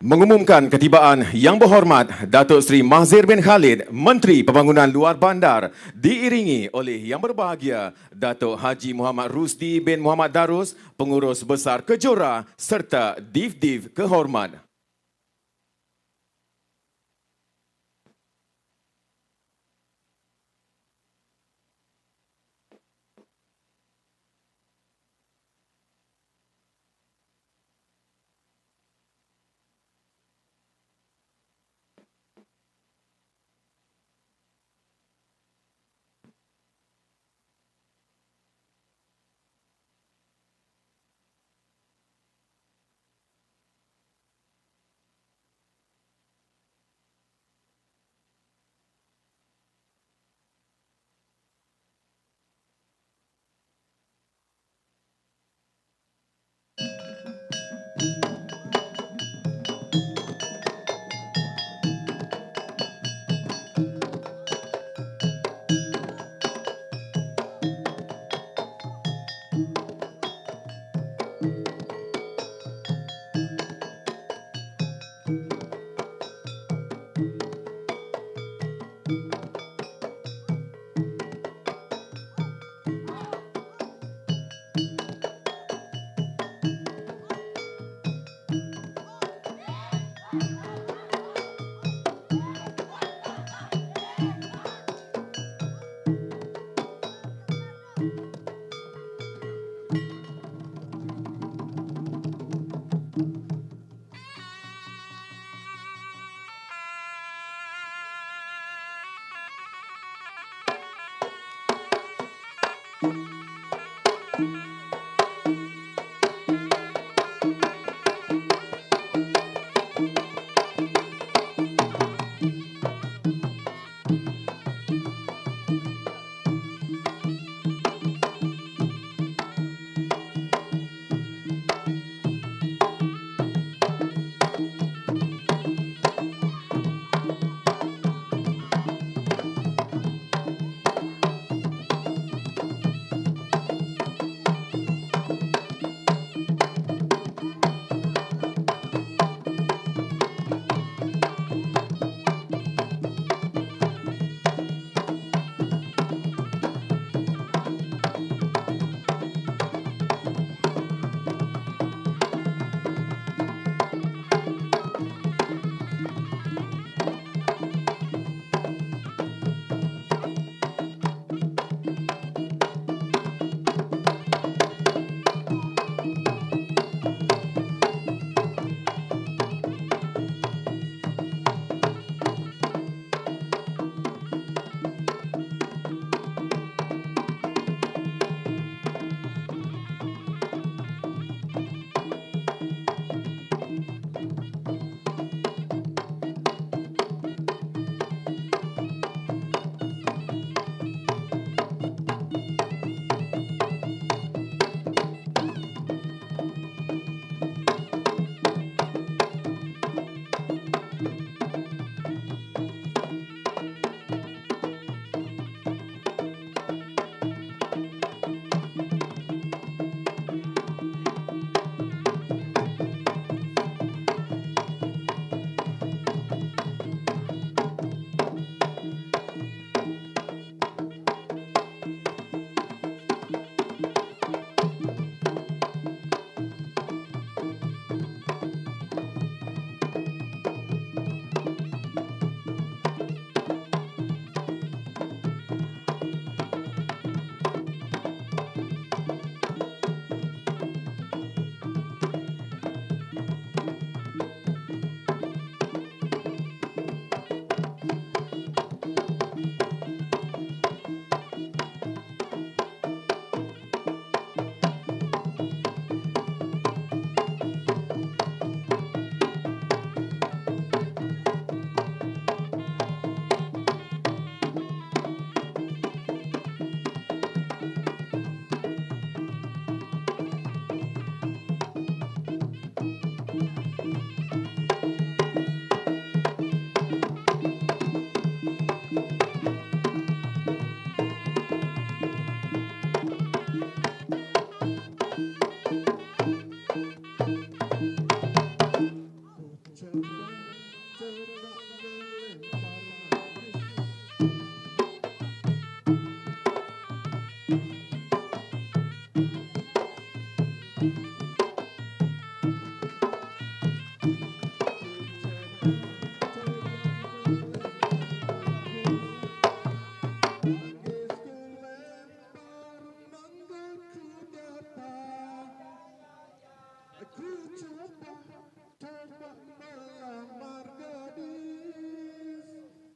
Mengumumkan ketibaan Yang Berhormat Datuk Seri Mahzir bin Khalid, Menteri Pembangunan Luar Bandar, diiringi oleh Yang Berbahagia Datuk Haji Muhammad Rusdi bin Muhammad Darus, Pengurus Besar Kejora serta Div-Div Kehormat.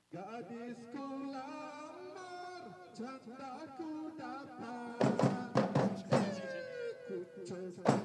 Gadisku lamar, candaku dapat. Ku coba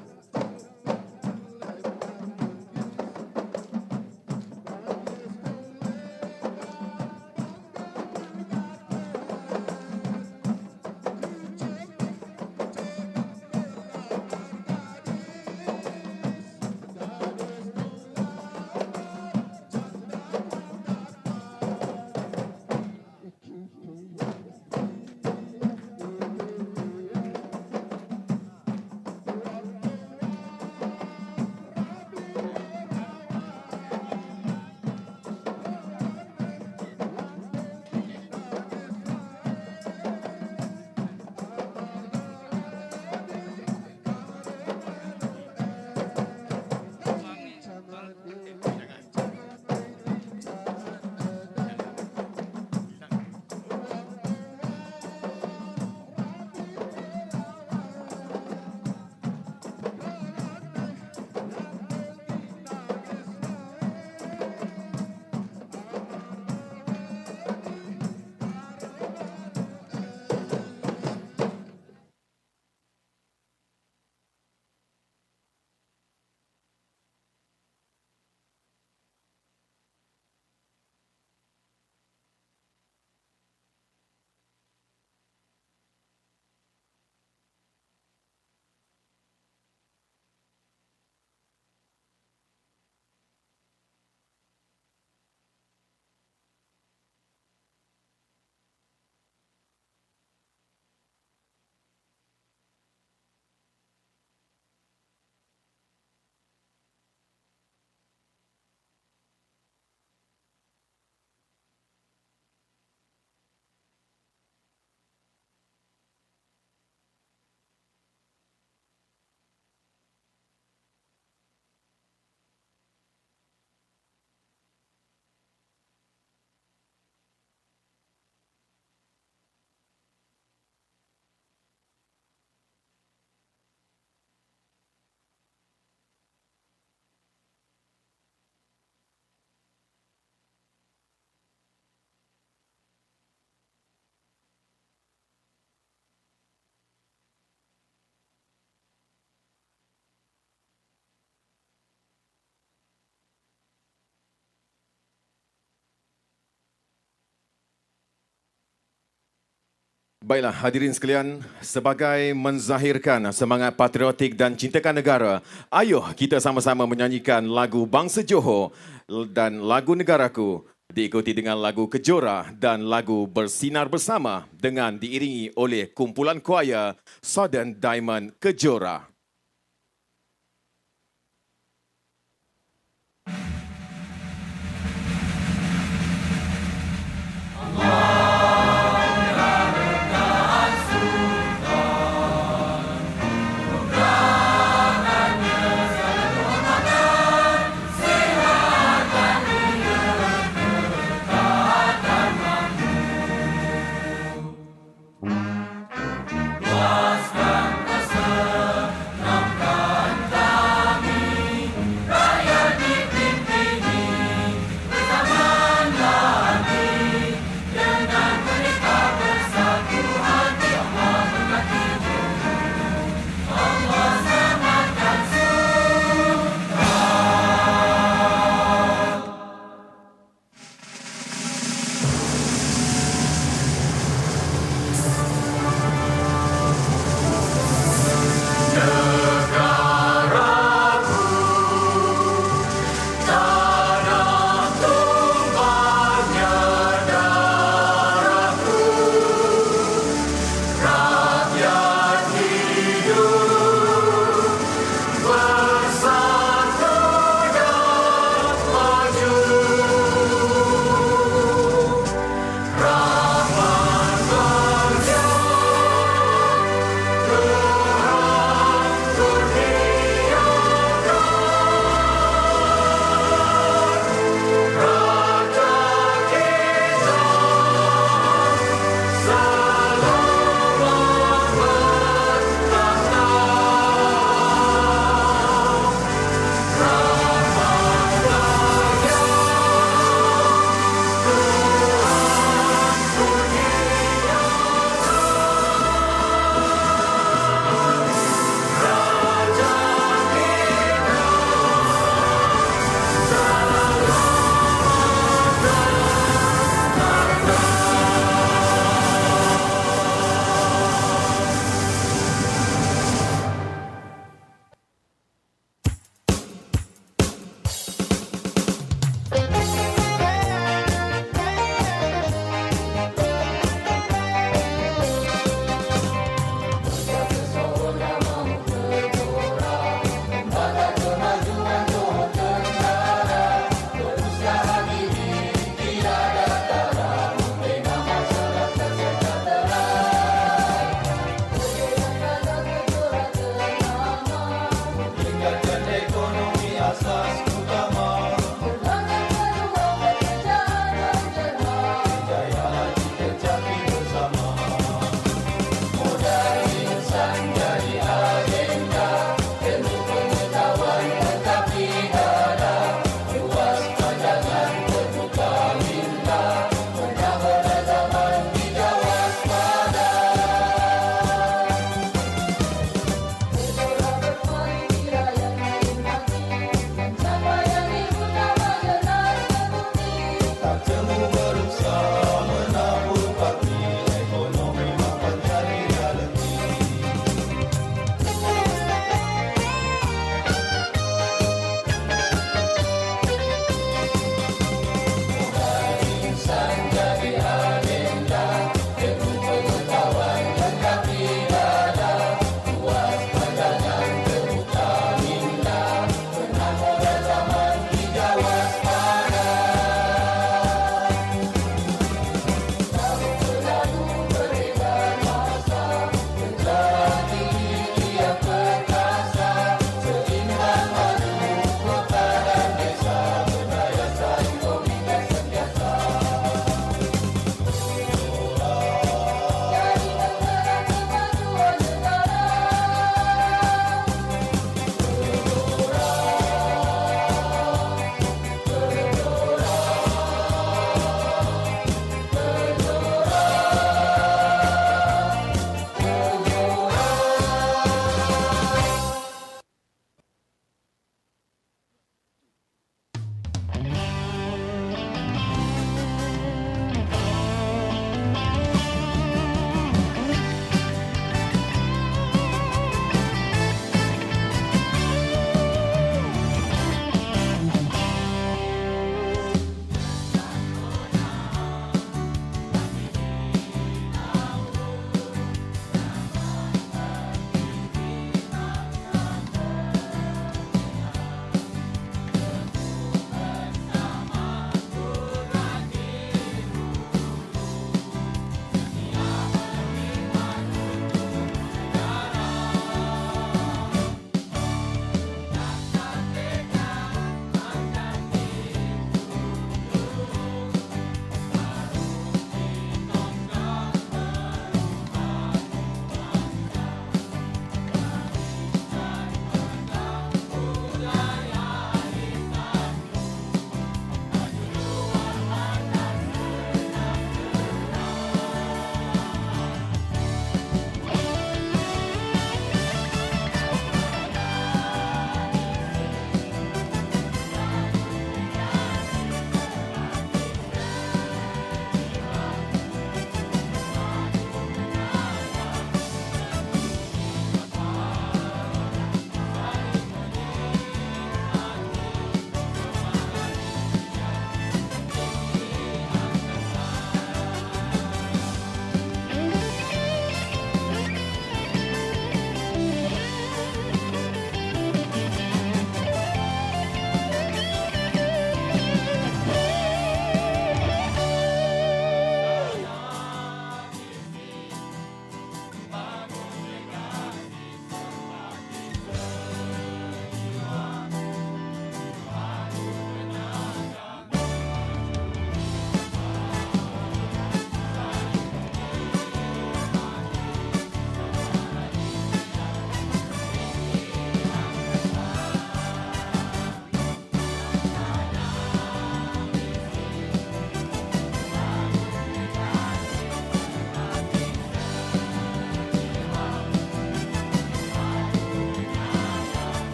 Baiklah, hadirin sekalian, sebagai menzahirkan semangat patriotik dan cintakan negara, ayuh kita sama-sama menyanyikan lagu Bangsa Johor dan lagu Negaraku, diikuti dengan lagu Kejora dan lagu Bersinar Bersama dengan diiringi oleh kumpulan kuaya Southern Diamond Kejora. Dengan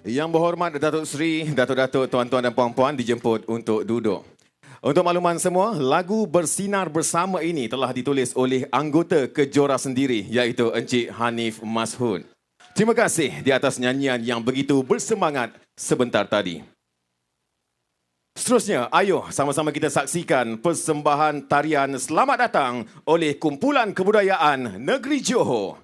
Yang berhormat Datuk Seri, Datuk-Datuk, tuan-tuan dan puan-puan dijemput untuk duduk. Untuk makluman semua, lagu Bersinar Bersama ini telah ditulis oleh anggota kejora sendiri iaitu Encik Hanif Mashud. Terima kasih di atas nyanyian yang begitu bersemangat sebentar tadi. Seterusnya, ayo sama-sama kita saksikan persembahan tarian Selamat Datang oleh Kumpulan Kebudayaan Negeri Johor.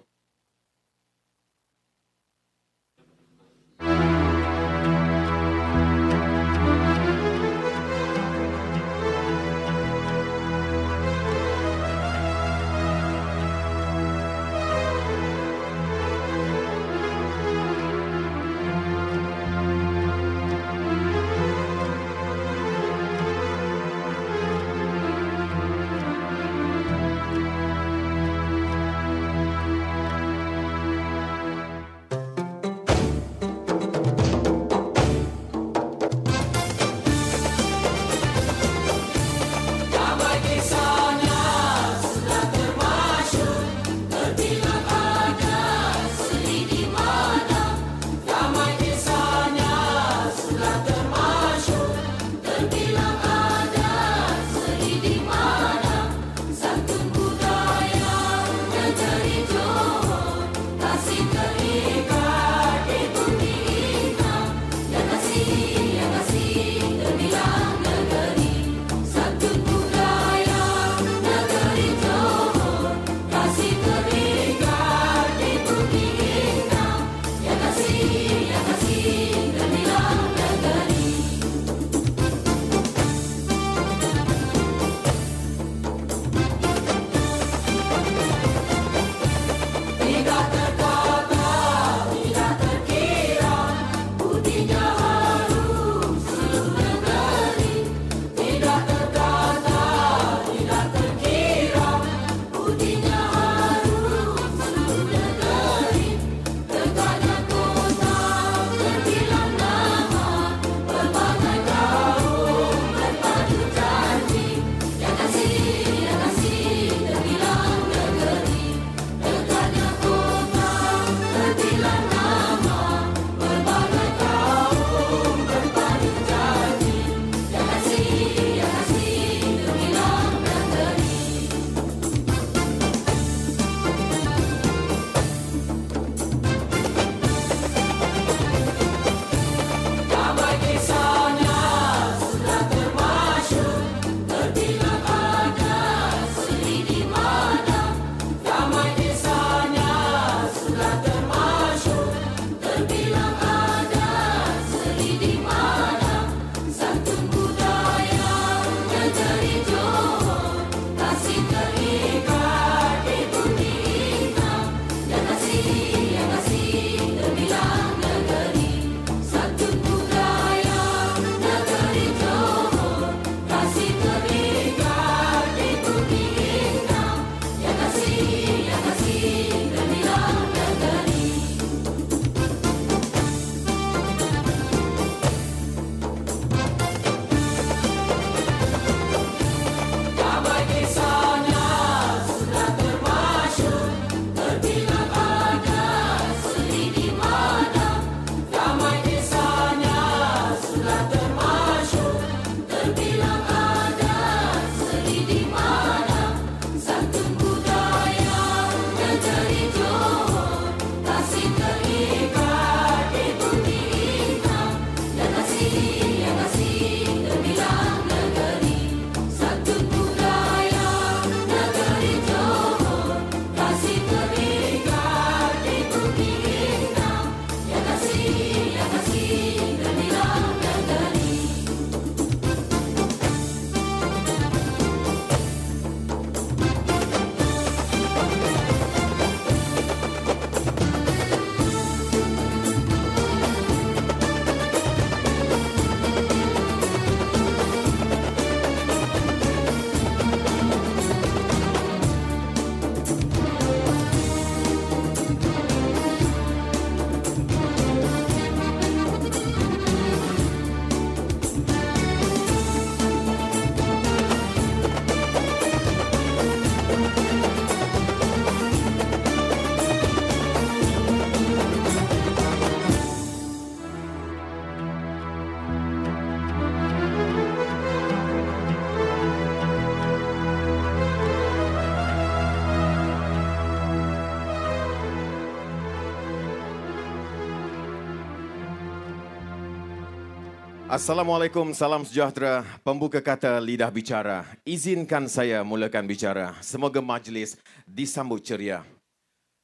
Assalamualaikum, salam sejahtera. Pembuka kata lidah bicara. Izinkan saya mulakan bicara. Semoga majlis disambut ceria.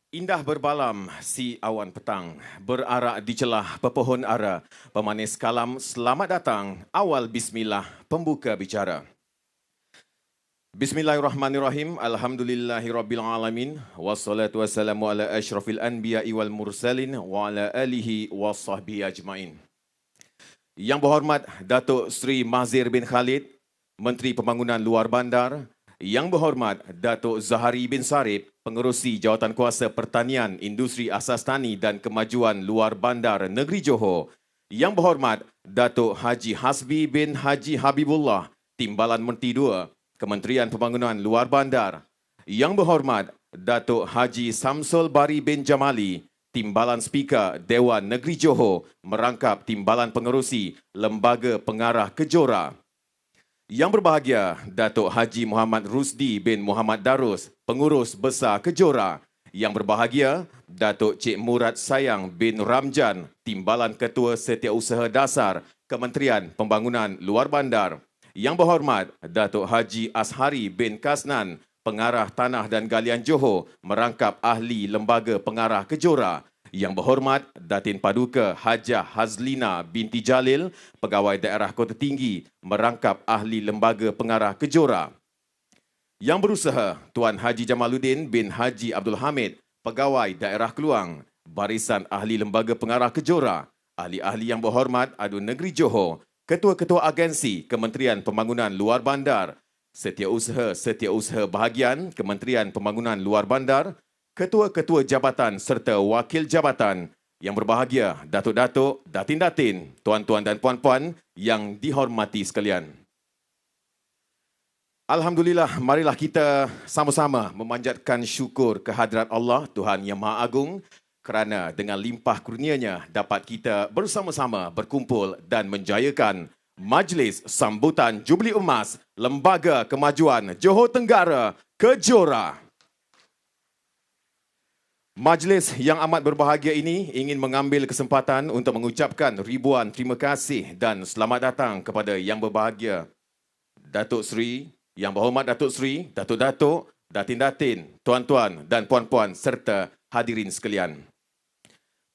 Indah berbalam si awan petang, berarak di celah pepohon ara. Pemanis kalam, selamat datang. Awal bismillah, pembuka bicara. Bismillahirrahmanirrahim. Alhamdulillahirrabbilalamin. Wassalatu wassalamu ala asyrafil anbiya'i wal mursalin wa ala alihi wa sahbihi ajma'in. Yang berhormat Datuk Seri Mahzir bin Khalid, Menteri Pembangunan Luar Bandar. Yang berhormat Datuk Zahari bin Sarip, Pengerusi Jawatankuasa Pertanian, Industri Asas Tani dan Kemajuan Luar Bandar Negeri Johor. Yang berhormat Datuk Haji Hasbi bin Haji Habibullah, Timbalan Menteri 2, Kementerian Pembangunan Luar Bandar. Yang berhormat Datuk Haji Samsul Bari bin Jamali, Timbalan Speaker Dewan Negeri Johor, merangkap Timbalan Pengerusi Lembaga Pengarah Kejora. Yang berbahagia Datuk Haji Muhammad Rusdi bin Muhammad Darus, Pengurus Besar Kejora. Yang berbahagia Datuk Cik Murad Sayang bin Ramjan, Timbalan Ketua Setiausaha Dasar Kementerian Pembangunan Luar Bandar. Yang berhormat Datuk Haji Ashari bin Kasnan, Pengarah Tanah dan Galian Johor, merangkap Ahli Lembaga Pengarah Kejora. Yang berhormat Datin Paduka Hajah Hazlina binti Jalil, Pegawai Daerah Kota Tinggi, merangkap Ahli Lembaga Pengarah Kejora. Yang berusaha Tuan Haji Jamaluddin bin Haji Abdul Hamid, Pegawai Daerah Keluang, Barisan Ahli Lembaga Pengarah Kejora. Ahli-ahli yang berhormat Adun Negeri Johor, Ketua-Ketua Agensi Kementerian Pembangunan Luar Bandar, Setiausaha bahagian Kementerian Pembangunan Luar Bandar, Ketua-Ketua Jabatan serta Wakil Jabatan. Yang berbahagia Datuk-Datuk, Datin-Datin, Tuan-Tuan dan Puan-Puan yang dihormati sekalian. Alhamdulillah, marilah kita sama-sama memanjatkan syukur kehadrat Allah, Tuhan Yang Maha Agung, kerana dengan limpah kurnianya dapat kita bersama-sama berkumpul dan menjayakan Majlis Sambutan Jubli Emas Lembaga Kemajuan Johor Tenggara Kejora. Majlis yang amat berbahagia ini ingin mengambil kesempatan untuk mengucapkan ribuan terima kasih dan selamat datang kepada Yang Berbahagia Datuk Seri, Yang Berhormat Datuk Seri, Datuk-Datuk, Datin-Datin, Tuan-Tuan dan Puan-Puan serta hadirin sekalian.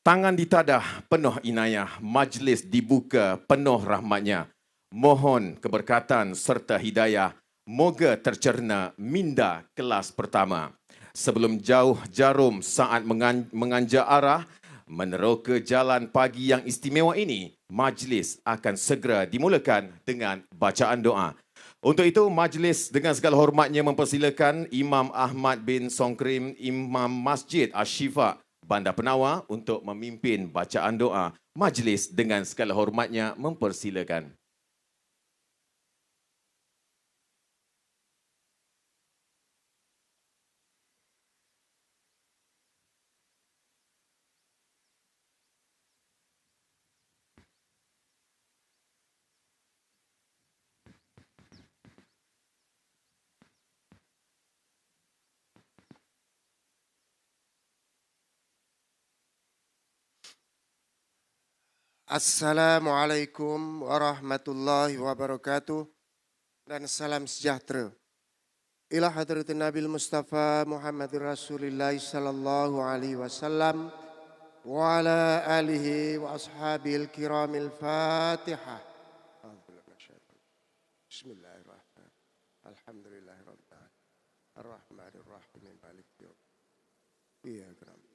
Tangan ditadah penuh inayah, majlis dibuka penuh rahmatnya. Mohon keberkatan serta hidayah, moga tercerna minda kelas pertama. Sebelum jauh jarum saat menganjak arah, meneroka jalan pagi yang istimewa ini, majlis akan segera dimulakan dengan bacaan doa. Untuk itu, majlis dengan segala hormatnya mempersilakan Imam Ahmad bin Songkrim, Imam Masjid Asy-Syifa, Bandar Penawar untuk memimpin bacaan doa. Majlis dengan segala hormatnya mempersilakan. Assalamualaikum warahmatullahi wabarakatuh dan salam sejahtera. Ila hadratin Nabil Mustafa Muhammadir Rasulillah sallallahu alaihi wasallam wa ala alihi wa ashabil kiramil Fatihah. Bismillahirrahmanirrahim. Alhamdulillahirabbil alamin. Arrahmanir rahim. Maliki yaumiddin. Iyyaka na'budu.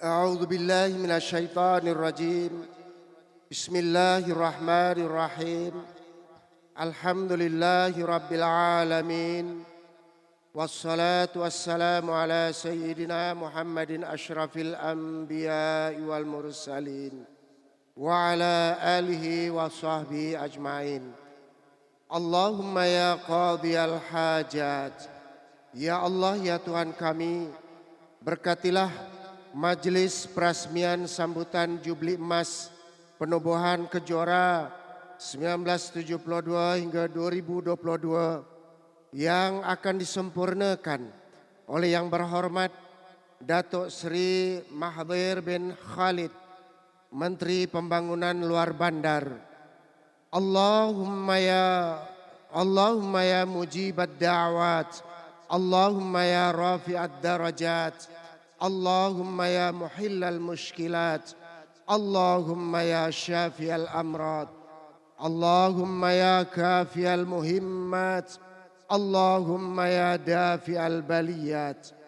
أعوذ بالله من الشيطان الرجيم. بسم الله الرحمن الرحيم. الحمد لله رب العالمين. والصلاة والسلام على سيدنا محمد أشرف الأنبياء والمرسلين وعلى آله وصحبه أجمعين. اللهم يا قاضي الحاجات, ya Allah ya Tuhan kami, berkatilah Majlis Perasmian Sambutan Jubli Emas Penubuhan Kejora 1972 hingga 2022 yang akan disempurnakan oleh Yang Berhormat Datuk Seri Mahathir bin Khalid, Menteri Pembangunan Luar Bandar. Allahumma ya mujibad da'wat, Allahumma ya rafi'ad darajat, Allahumma ya muhillal mushkilat, Allahumma ya syafi'al amrad, Allahumma ya kafiyal muhimmat, Allahumma ya dafi'al baliyat.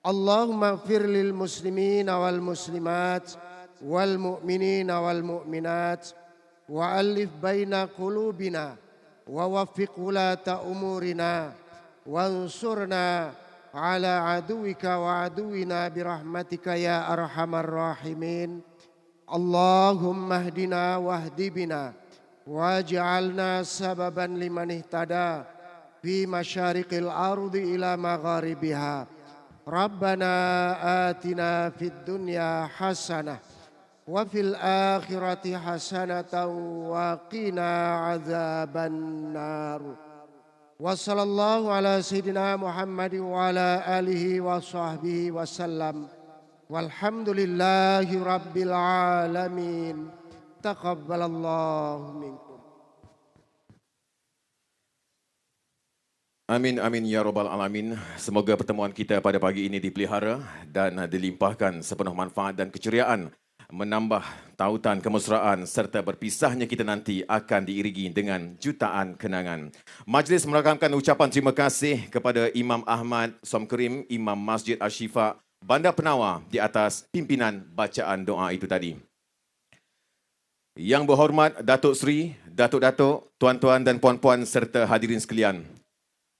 Allahumma ighfir lil muslimin wal muslimat wal mu'minin wal mu'minat wa alif baina qulubina wa waffiq ulata umurina wansurna ala aduwika wa aduwina birahmatika ya arhamar rahimin. Allahumma hdina wahdi bina waj'alna sababan liman ihtada fi masyariqil ardi ila magharibiha. Rabbana atina fid dunya hasanah wa fil akhirati hasanatan wa qina adzaban nar. Wa sallallahu ala sayyidina Muhammad wa ala alihi wa sahbihi wa sallam. Walhamdulillahi rabbil alamin. Taqabbalallahu minkum. Amin, amin, ya Rabbal Alamin. Semoga pertemuan kita pada pagi ini dipelihara dan dilimpahkan sepenuh manfaat dan keceriaan, menambah tautan kemesraan serta berpisahnya kita nanti akan diiringi dengan jutaan kenangan. Majlis merakamkan ucapan terima kasih kepada Imam Ahmad Somkerim, Imam Masjid Ashifa, Bandar Penawar di atas pimpinan bacaan doa itu tadi. Yang Berhormat Datuk Seri, Datuk-Datuk, Tuan-Tuan dan Puan-Puan serta hadirin sekalian.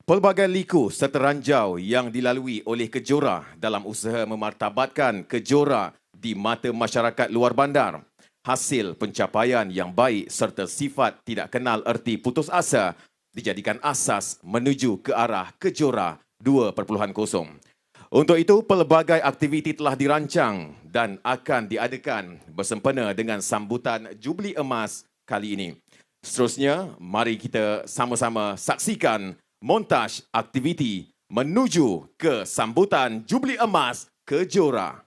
Pelbagai liku serta ranjau yang dilalui oleh Kejora dalam usaha memartabatkan Kejora di mata masyarakat luar bandar. Hasil pencapaian yang baik serta sifat tidak kenal erti putus asa dijadikan asas menuju ke arah Kejora 2.0. Untuk itu, pelbagai aktiviti telah dirancang dan akan diadakan bersempena dengan sambutan Jubli Emas kali ini. Seterusnya, mari kita sama-sama saksikan montaj aktiviti menuju ke sambutan Jubli Emas Kejora.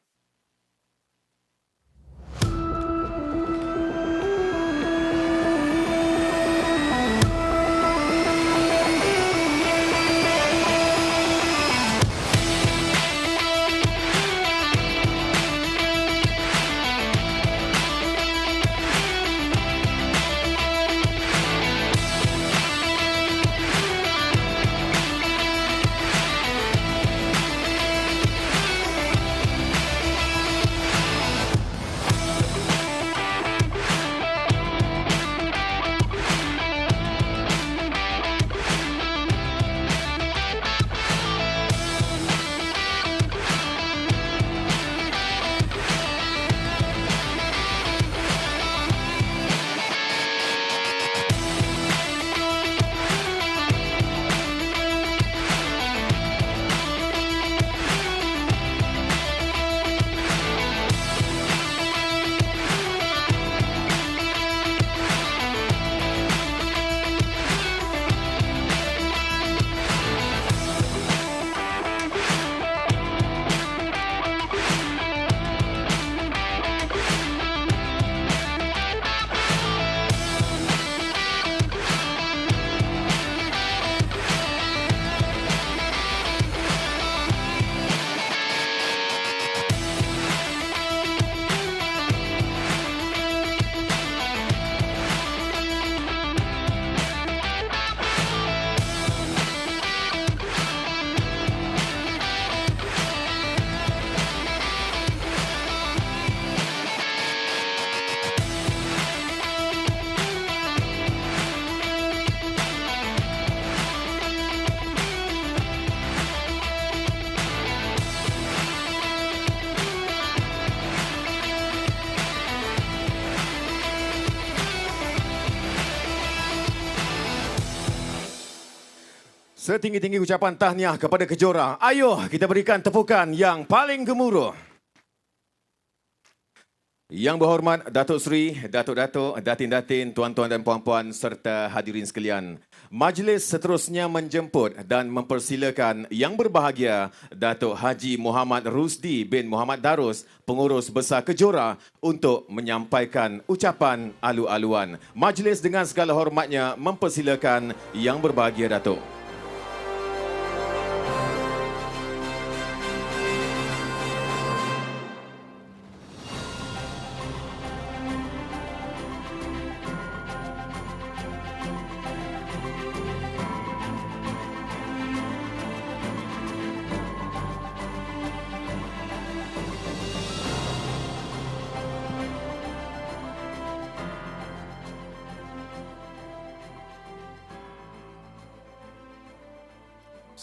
Setinggi-tinggi ucapan tahniah kepada Kejora. Ayo kita berikan tepukan yang paling gemuruh. Yang Berhormat Datuk Seri, Datuk-Datuk, Datin-Datin, Tuan-Tuan dan Puan-Puan serta hadirin sekalian. Majlis seterusnya menjemput dan mempersilakan Yang Berbahagia Datuk Haji Muhammad Rusdi bin Muhammad Darus, Pengurus Besar Kejora, untuk menyampaikan ucapan alu-aluan. Majlis dengan segala hormatnya mempersilakan Yang Berbahagia Datuk.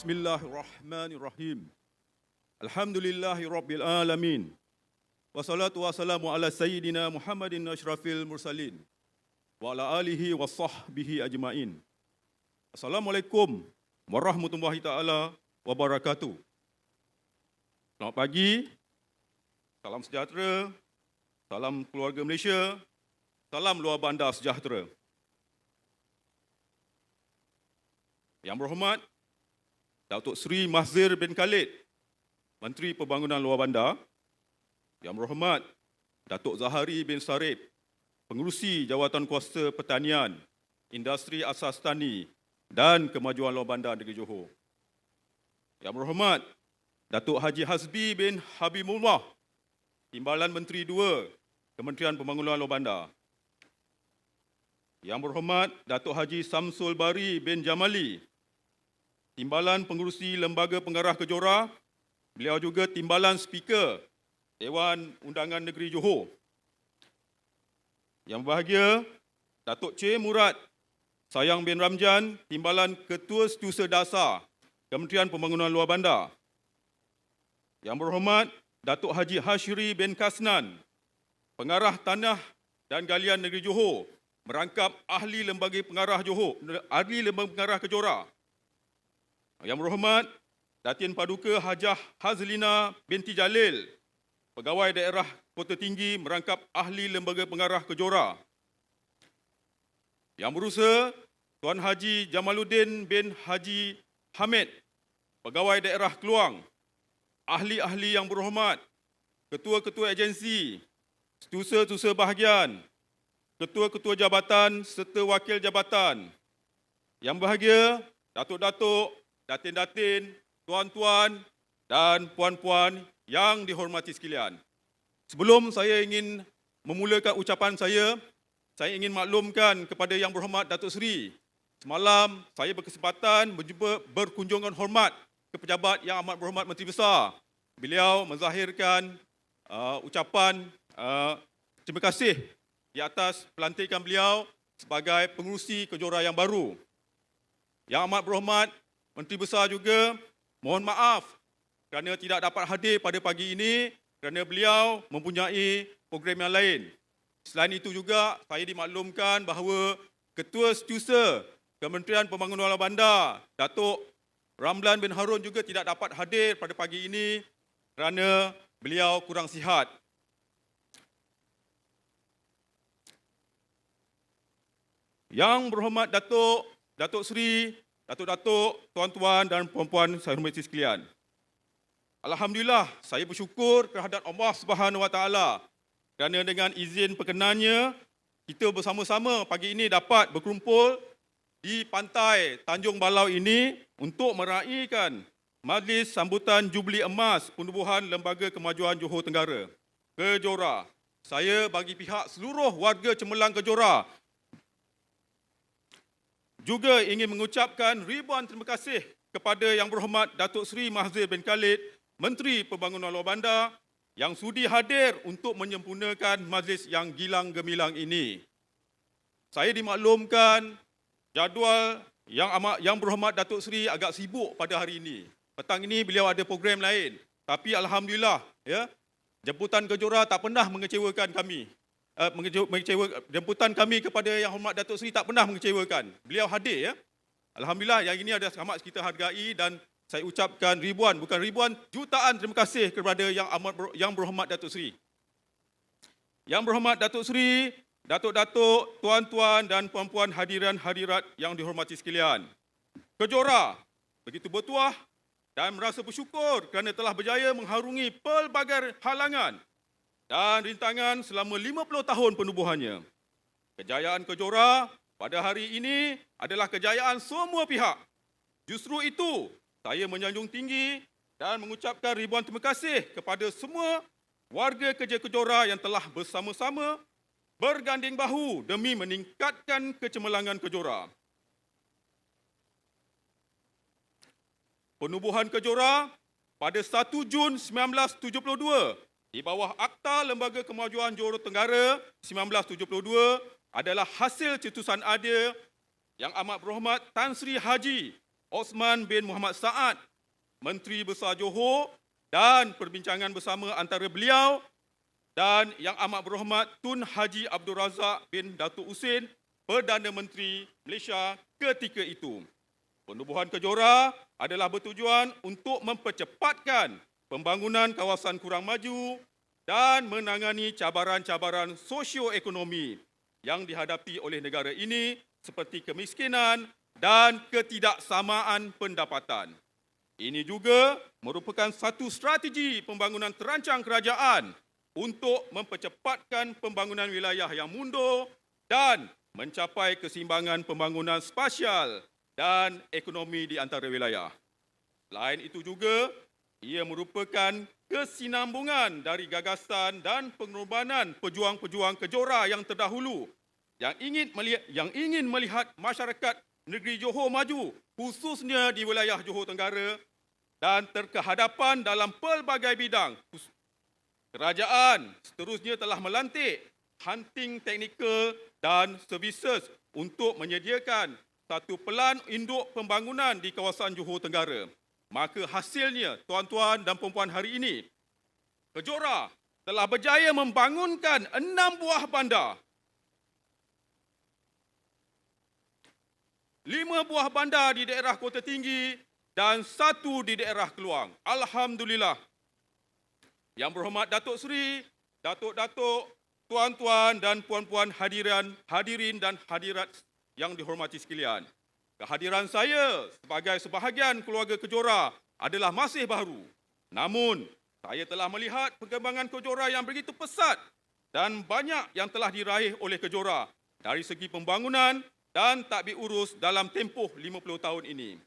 Bismillahirrahmanirrahim. Alhamdulillahi rabbil alamin. Wassalatu wassalamu ala sayyidina Muhammadin asyrafil mursalin wa ala alihi wa sahbihi ajma'in. Assalamualaikum warahmatullahi taala wabarakatuh. Selamat pagi. Salam sejahtera. Salam keluarga Malaysia. Salam luar bandar sejahtera. Yang berhormat Datuk Seri Mahzir bin Khalid, Menteri Pembangunan Luar Bandar. Yang berhormat Datuk Zahari bin Sarip, Pengerusi Jawatan Kuasa Pertanian, Industri Asas Tani dan Kemajuan Luar Bandar Negeri Johor. Yang berhormat Datuk Haji Hasbi bin Habibullah, Timbalan Menteri 2, Kementerian Pembangunan Luar Bandar. Yang berhormat Datuk Haji Samsul Bari bin Jamali, Timbalan Pengerusi Lembaga Pengarah Kejora. Beliau juga Timbalan Speaker Dewan Undangan Negeri Johor. Yang berbahagia Datuk C. Murad Sayang bin Ramjan, Timbalan Ketua Setiausaha Dasar Kementerian Pembangunan Luar Bandar. Yang berhormat Datuk Haji Hashri bin Kasnan, Pengarah Tanah dan Galian Negeri Johor, merangkap Ahli Lembaga Pengarah Johor, Ahli Lembaga Pengarah Kejora. Yang berhormat Datin Paduka Hajah Hazlina binti Jalil, Pegawai Daerah Kota Tinggi, merangkap Ahli Lembaga Pengarah Kejora. Yang berusaha Tuan Haji Jamaluddin bin Haji Hamid, Pegawai Daerah Keluang. Ahli-ahli yang berhormat, ketua-ketua agensi, setiausaha bahagian, ketua-ketua jabatan serta wakil jabatan. Yang berbahagia Datuk-datuk, datin-datin, tuan-tuan dan puan-puan yang dihormati sekalian. Sebelum saya ingin memulakan ucapan saya ingin maklumkan kepada Yang Berhormat Datuk Seri, semalam saya berkesempatan berkunjungan hormat ke pejabat Yang Amat Berhormat Menteri Besar. Beliau menzahirkan ucapan terima kasih di atas pelantikan beliau sebagai pengerusi Kejora yang baru. Yang Amat Berhormat Menteri Besar juga mohon maaf kerana tidak dapat hadir pada pagi ini kerana beliau mempunyai program yang lain. Selain itu juga saya dimaklumkan bahawa Ketua Setiausaha Kementerian Pembangunan Luar Bandar, Datuk Ramlan bin Harun juga tidak dapat hadir pada pagi ini kerana beliau kurang sihat. Yang berhormat Datuk Seri, Datuk-datuk, tuan-tuan dan puan-puan saya hormati sekalian. Alhamdulillah, saya bersyukur kehadrat Allah Subhanahu Wa Taala kerana dengan izin perkenannya kita bersama-sama pagi ini dapat berkumpul di pantai Tanjung Balau ini untuk meraihkan Majlis Sambutan Jubli Emas Penubuhan Lembaga Kemajuan Johor Tenggara, Kejora. Saya bagi pihak seluruh warga Cemerlang Kejora juga ingin mengucapkan ribuan terima kasih kepada Yang Berhormat Datuk Seri Mahzir bin Khalid, Menteri Pembangunan Luar Bandar, yang sudi hadir untuk menyempurnakan majlis yang gilang gemilang ini. Saya dimaklumkan jadual Yang Berhormat Datuk Seri agak sibuk pada hari ini. Petang ini beliau ada program lain. Tapi alhamdulillah, ya, jemputan Kejora tak pernah mengecewakan kami. Jemputan kami kepada Yang Hormat Datuk Seri tak pernah mengecewakan. Beliau hadir, ya. Alhamdulillah, yang ini ada amat kita hargai dan saya ucapkan ribuan, bukan ribuan, jutaan terima kasih kepada Yang Berhormat Datuk Seri. Yang Berhormat Datuk Seri datuk-datuk, tuan-tuan dan puan-puan hadirin hadirat yang dihormati sekalian. Kejora begitu bertuah dan merasa bersyukur kerana telah berjaya mengharungi pelbagai halangan dan rintangan selama 50 tahun penubuhannya. Kejayaan Kejora pada hari ini adalah kejayaan semua pihak. Justru itu, saya menyanjung tinggi dan mengucapkan ribuan terima kasih kepada semua warga kerja Kejora yang telah bersama-sama berganding bahu demi meningkatkan kecemerlangan Kejora. Penubuhan Kejora pada 1 Jun 1972 di bawah Akta Lembaga Kemajuan Johor Tenggara 1972 adalah hasil cetusan adil Yang Amat Berhormat Tan Sri Haji Osman bin Muhammad Saad, Menteri Besar Johor, dan perbincangan bersama antara beliau dan Yang Amat Berhormat Tun Haji Abdul Razak bin Datuk Husin, Perdana Menteri Malaysia ketika itu. Penubuhan Kejora adalah bertujuan untuk mempercepatkan pembangunan kawasan kurang maju dan menangani cabaran-cabaran sosioekonomi yang dihadapi oleh negara ini seperti kemiskinan dan ketidaksamaan pendapatan. Ini juga merupakan satu strategi pembangunan terancang kerajaan untuk mempercepatkan pembangunan wilayah yang mundur dan mencapai keseimbangan pembangunan spasial dan ekonomi di antara wilayah. Selain itu juga, ia merupakan kesinambungan dari gagasan dan pengorbanan pejuang-pejuang Kejora yang terdahulu yang ingin melihat masyarakat negeri Johor maju, khususnya di wilayah Johor Tenggara dan terkehadapan dalam pelbagai bidang. Kerajaan seterusnya telah melantik hunting technical dan services untuk menyediakan satu pelan induk pembangunan di kawasan Johor Tenggara. Maka hasilnya, tuan-tuan dan puan-puan, hari ini, Kejora telah berjaya membangunkan 6 buah bandar. 5 buah bandar di daerah Kota Tinggi dan 1 di daerah Keluang. Alhamdulillah. Yang Berhormat Datuk Seri, datuk-datuk, tuan-tuan dan puan-puan hadirin dan hadirat yang dihormati sekalian. Kehadiran saya sebagai sebahagian keluarga Kejora adalah masih baru. Namun, saya telah melihat perkembangan Kejora yang begitu pesat dan banyak yang telah diraih oleh Kejora dari segi pembangunan dan tadbir urus dalam tempoh 50 tahun ini.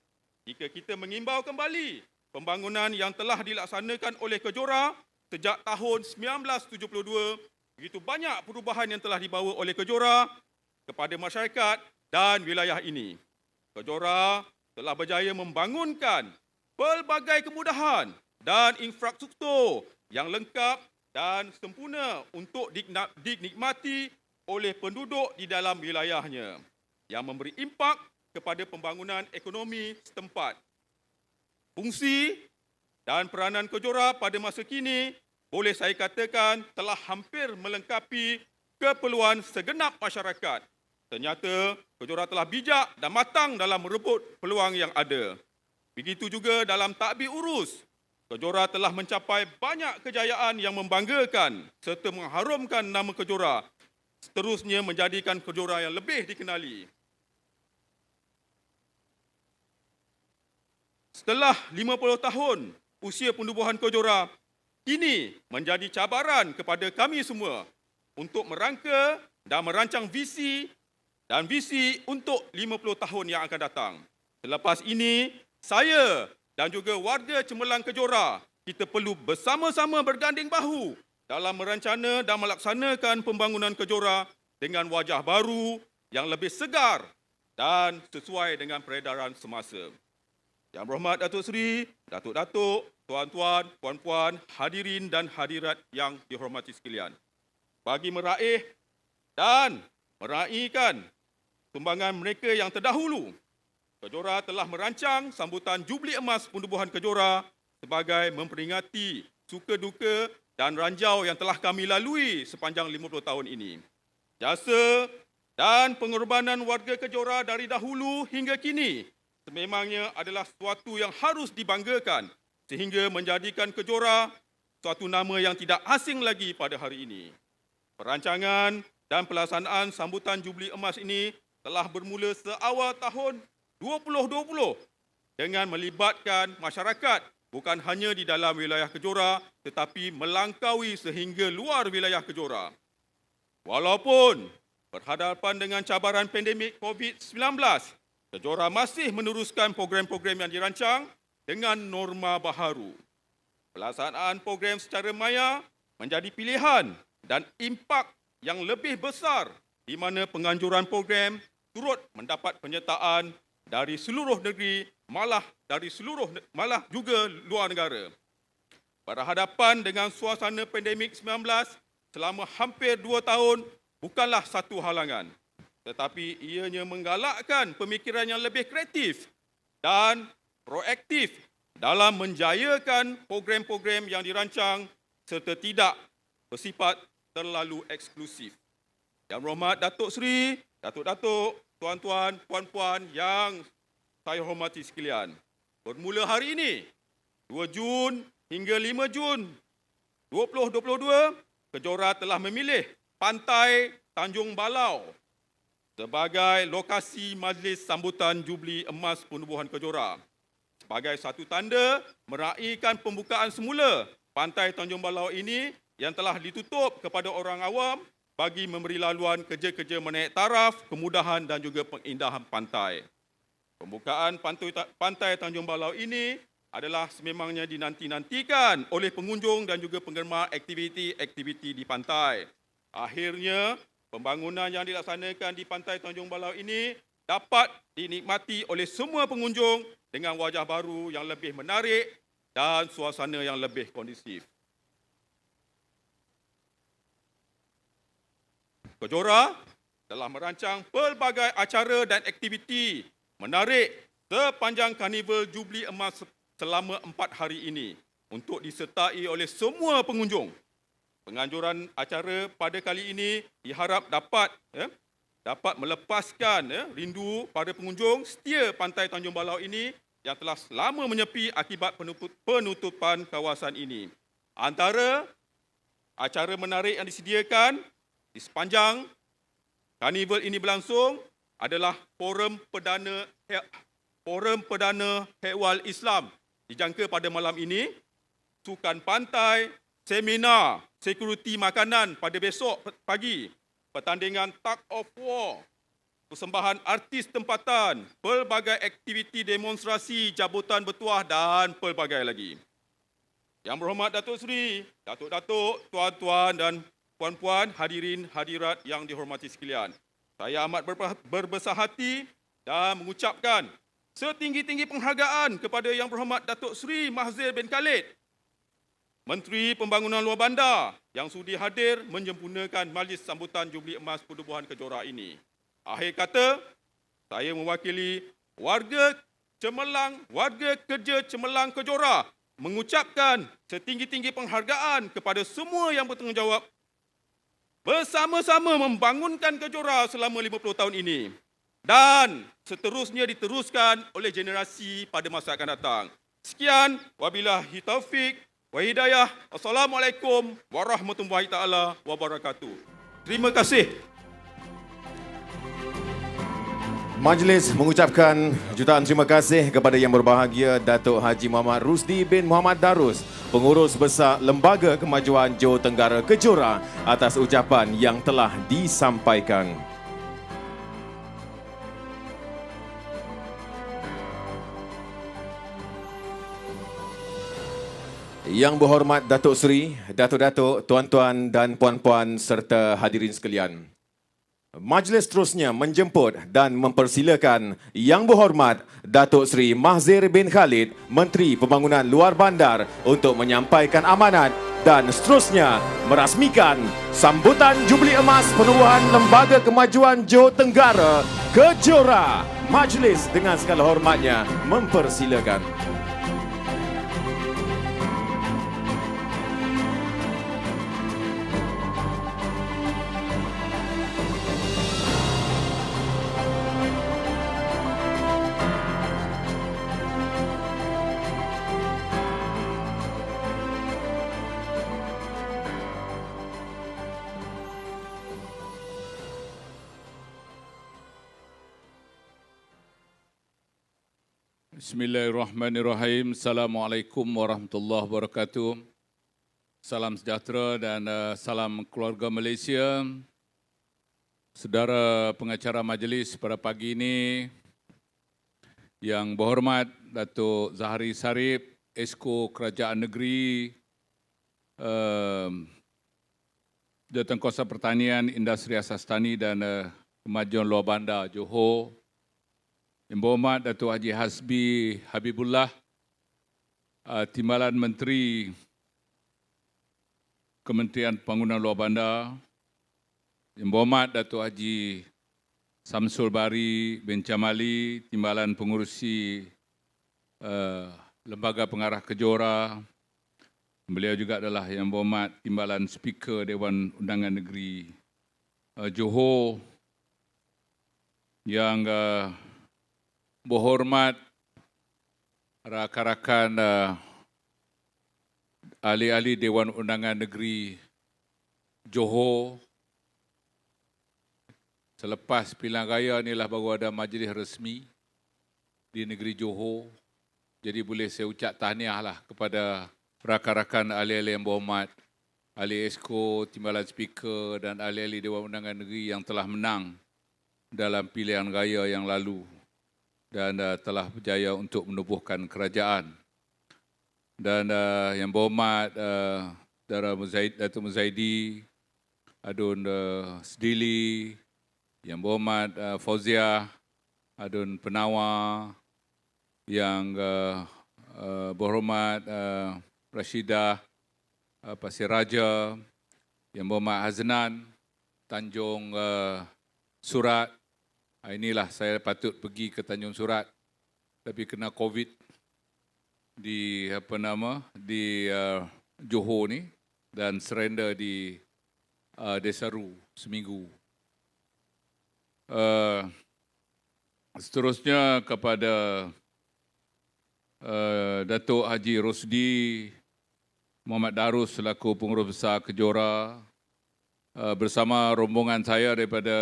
Jika kita mengimbau kembali pembangunan yang telah dilaksanakan oleh Kejora sejak tahun 1972, begitu banyak perubahan yang telah dibawa oleh Kejora kepada masyarakat dan wilayah ini. Kejora telah berjaya membangunkan pelbagai kemudahan dan infrastruktur yang lengkap dan sempurna untuk dinikmati oleh penduduk di dalam wilayahnya, yang memberi impak kepada pembangunan ekonomi setempat. Fungsi dan peranan Kejora pada masa kini boleh saya katakan telah hampir melengkapi keperluan segenap masyarakat. Ternyata Kejora telah bijak dan matang dalam merebut peluang yang ada. Begitu juga dalam tadbir urus. Kejora telah mencapai banyak kejayaan yang membanggakan serta mengharumkan nama Kejora, seterusnya menjadikan Kejora yang lebih dikenali. Setelah 50 tahun usia penubuhan Kejora, kini menjadi cabaran kepada kami semua untuk merangka dan merancang visi untuk 50 tahun yang akan datang. Selepas ini, saya dan juga warga cemerlang Kejora, kita perlu bersama-sama berganding bahu dalam merancana dan melaksanakan pembangunan Kejora dengan wajah baru yang lebih segar dan sesuai dengan peredaran semasa. Yang Berhormat Datuk Seri, datuk-datuk, tuan-tuan, puan-puan, hadirin dan hadirat yang dihormati sekalian. Bagi meraih dan meraihkan sumbangan mereka yang terdahulu, Kejora telah merancang sambutan Jubli Emas Penubuhan Kejora sebagai memperingati suka duka dan ranjau yang telah kami lalui sepanjang 50 tahun ini. Jasa dan pengorbanan warga Kejora dari dahulu hingga kini sememangnya adalah sesuatu yang harus dibanggakan sehingga menjadikan Kejora suatu nama yang tidak asing lagi pada hari ini. Perancangan dan pelaksanaan sambutan Jubli Emas ini telah bermula seawal tahun 2020 dengan melibatkan masyarakat bukan hanya di dalam wilayah Kejora tetapi melangkaui sehingga luar wilayah Kejora. Walaupun berhadapan dengan cabaran pandemik COVID-19, Kejora masih meneruskan program-program yang dirancang dengan norma baharu. Pelaksanaan program secara maya menjadi pilihan dan impak yang lebih besar di mana penganjuran program turut mendapat penyertaan dari seluruh negeri malah juga luar negara. Berhadapan dengan suasana pandemik 19 selama hampir 2 tahun bukanlah satu halangan, tetapi ianya menggalakkan pemikiran yang lebih kreatif dan proaktif dalam menjayakan program-program yang dirancang serta tidak bersifat terlalu eksklusif. Yang berhormat Datuk Seri, Datuk-Datuk, Tuan-tuan, Puan-puan yang saya hormati sekalian. Bermula hari ini, 2 Jun hingga 5 Jun 2022, Kejora telah memilih Pantai Tanjung Balau sebagai lokasi majlis sambutan Jubli Emas Penubuhan Kejora. Sebagai satu tanda meraihkan pembukaan semula Pantai Tanjung Balau ini yang telah ditutup kepada orang awam bagi memberi laluan kerja-kerja menaik taraf, kemudahan dan juga pengindahan pantai. Pembukaan Pantai Tanjung Balau ini adalah sememangnya dinanti-nantikan oleh pengunjung dan juga penggemar aktiviti-aktiviti di pantai. Akhirnya, pembangunan yang dilaksanakan di Pantai Tanjung Balau ini dapat dinikmati oleh semua pengunjung dengan wajah baru yang lebih menarik dan suasana yang lebih kondusif. Kejora telah merancang pelbagai acara dan aktiviti menarik sepanjang Karnival Jubli Emas selama 4 hari ini untuk disertai oleh semua pengunjung. Penganjuran acara pada kali ini diharap dapat melepaskan rindu pada pengunjung setia Pantai Tanjung Balau ini yang telah lama menyepi akibat penutupan kawasan ini. Antara acara menarik yang disediakan di sepanjang karnival ini berlangsung adalah Forum Perdana Hekwal Islam dijangka pada malam ini, sukan pantai, seminar sekuriti makanan pada besok pagi, pertandingan tug of war, persembahan artis tempatan, pelbagai aktiviti demonstrasi jabatan bertuah dan pelbagai lagi. Yang berhormat Datuk Seri, Datuk-Datuk, Tuan-tuan dan Puan-puan, hadirin hadirat yang dihormati sekalian. Saya amat berbesar hati dan mengucapkan setinggi-tinggi penghargaan kepada Yang Berhormat Datuk Seri Mahzir bin Khalid, Menteri Pembangunan Luar Bandar yang sudi hadir menyempurnakan majlis sambutan Jubli Emas Penubuhan Kejora ini. Akhir kata, saya mewakili warga kerja Cemerlang Kejora mengucapkan setinggi-tinggi penghargaan kepada semua yang bertanggungjawab bersama-sama membangunkan Kejora selama 50 tahun ini dan seterusnya diteruskan oleh generasi pada masa akan datang. Sekian, wabillahi taufik wa hidayah. Assalamualaikum warahmatullahi taala wabarakatuh. Terima kasih. Majlis mengucapkan jutaan terima kasih kepada Yang Berbahagia Datuk Haji Muhammad Rusdi bin Muhammad Darus, Pengurus Besar Lembaga Kemajuan Johor Tenggara Kejora atas ucapan yang telah disampaikan. Yang berhormat Datuk Seri, Datuk-Datuk, Tuan-tuan dan Puan-puan serta hadirin sekalian. Majlis seterusnya menjemput dan mempersilakan Yang Berhormat Datuk Seri Mahzir bin Khalid, Menteri Pembangunan Luar Bandar untuk menyampaikan amanat dan seterusnya merasmikan sambutan Jubli Emas Penubuhan Lembaga Kemajuan Johor Tenggara Kejora. Majlis dengan segala hormatnya mempersilakan. Bismillahirrahmanirrahim. Assalamualaikum warahmatullahi wabarakatuh. Salam sejahtera dan salam keluarga Malaysia. Saudara pengacara majlis pada pagi ini, yang berhormat Datuk Zahari Sarip, Esko Kerajaan Negeri, Jawatankuasa Pertanian, Industri Asas Tani dan Kemajuan Luar Bandar Johor, yang berhormat Datuk Haji Hasbi Habibullah, Timbalan Menteri Kementerian Pembangunan Luar Bandar, yang berhormat Datuk Haji Samsul Bari bin Jamali, Timbalan Pengurusi Lembaga Pengarah Kejora. Beliau juga adalah yang berhormat Timbalan Speaker Dewan Undangan Negeri Johor, yang berhormat rakan-rakan ahli-ahli Dewan Undangan Negeri Johor. Selepas pilihan raya inilah baru ada majlis resmi di negeri Johor. Jadi boleh saya ucap tahniah lah kepada rakan-rakan ahli-ahli yang berhormat, ahli Esko, Timbalan Speaker dan ahli-ahli Dewan Undangan Negeri yang telah menang dalam pilihan raya yang lalu dan telah berjaya untuk menubuhkan kerajaan. Dan yang berhormat Datuk Muzaidi, Adun Sedili, yang berhormat Fauzia, Adun Penawar, yang berhormat Rashidah Pasir Raja, yang berhormat Haznan Tanjung Surat. Inilah saya patut pergi ke Tanjung Surat tapi kena COVID di Johor ni dan surrender di Desaru seminggu. Seterusnya kepada Datuk Haji Rosdi Muhammad Darus selaku Pengurus Besar Kejora, bersama rombongan saya daripada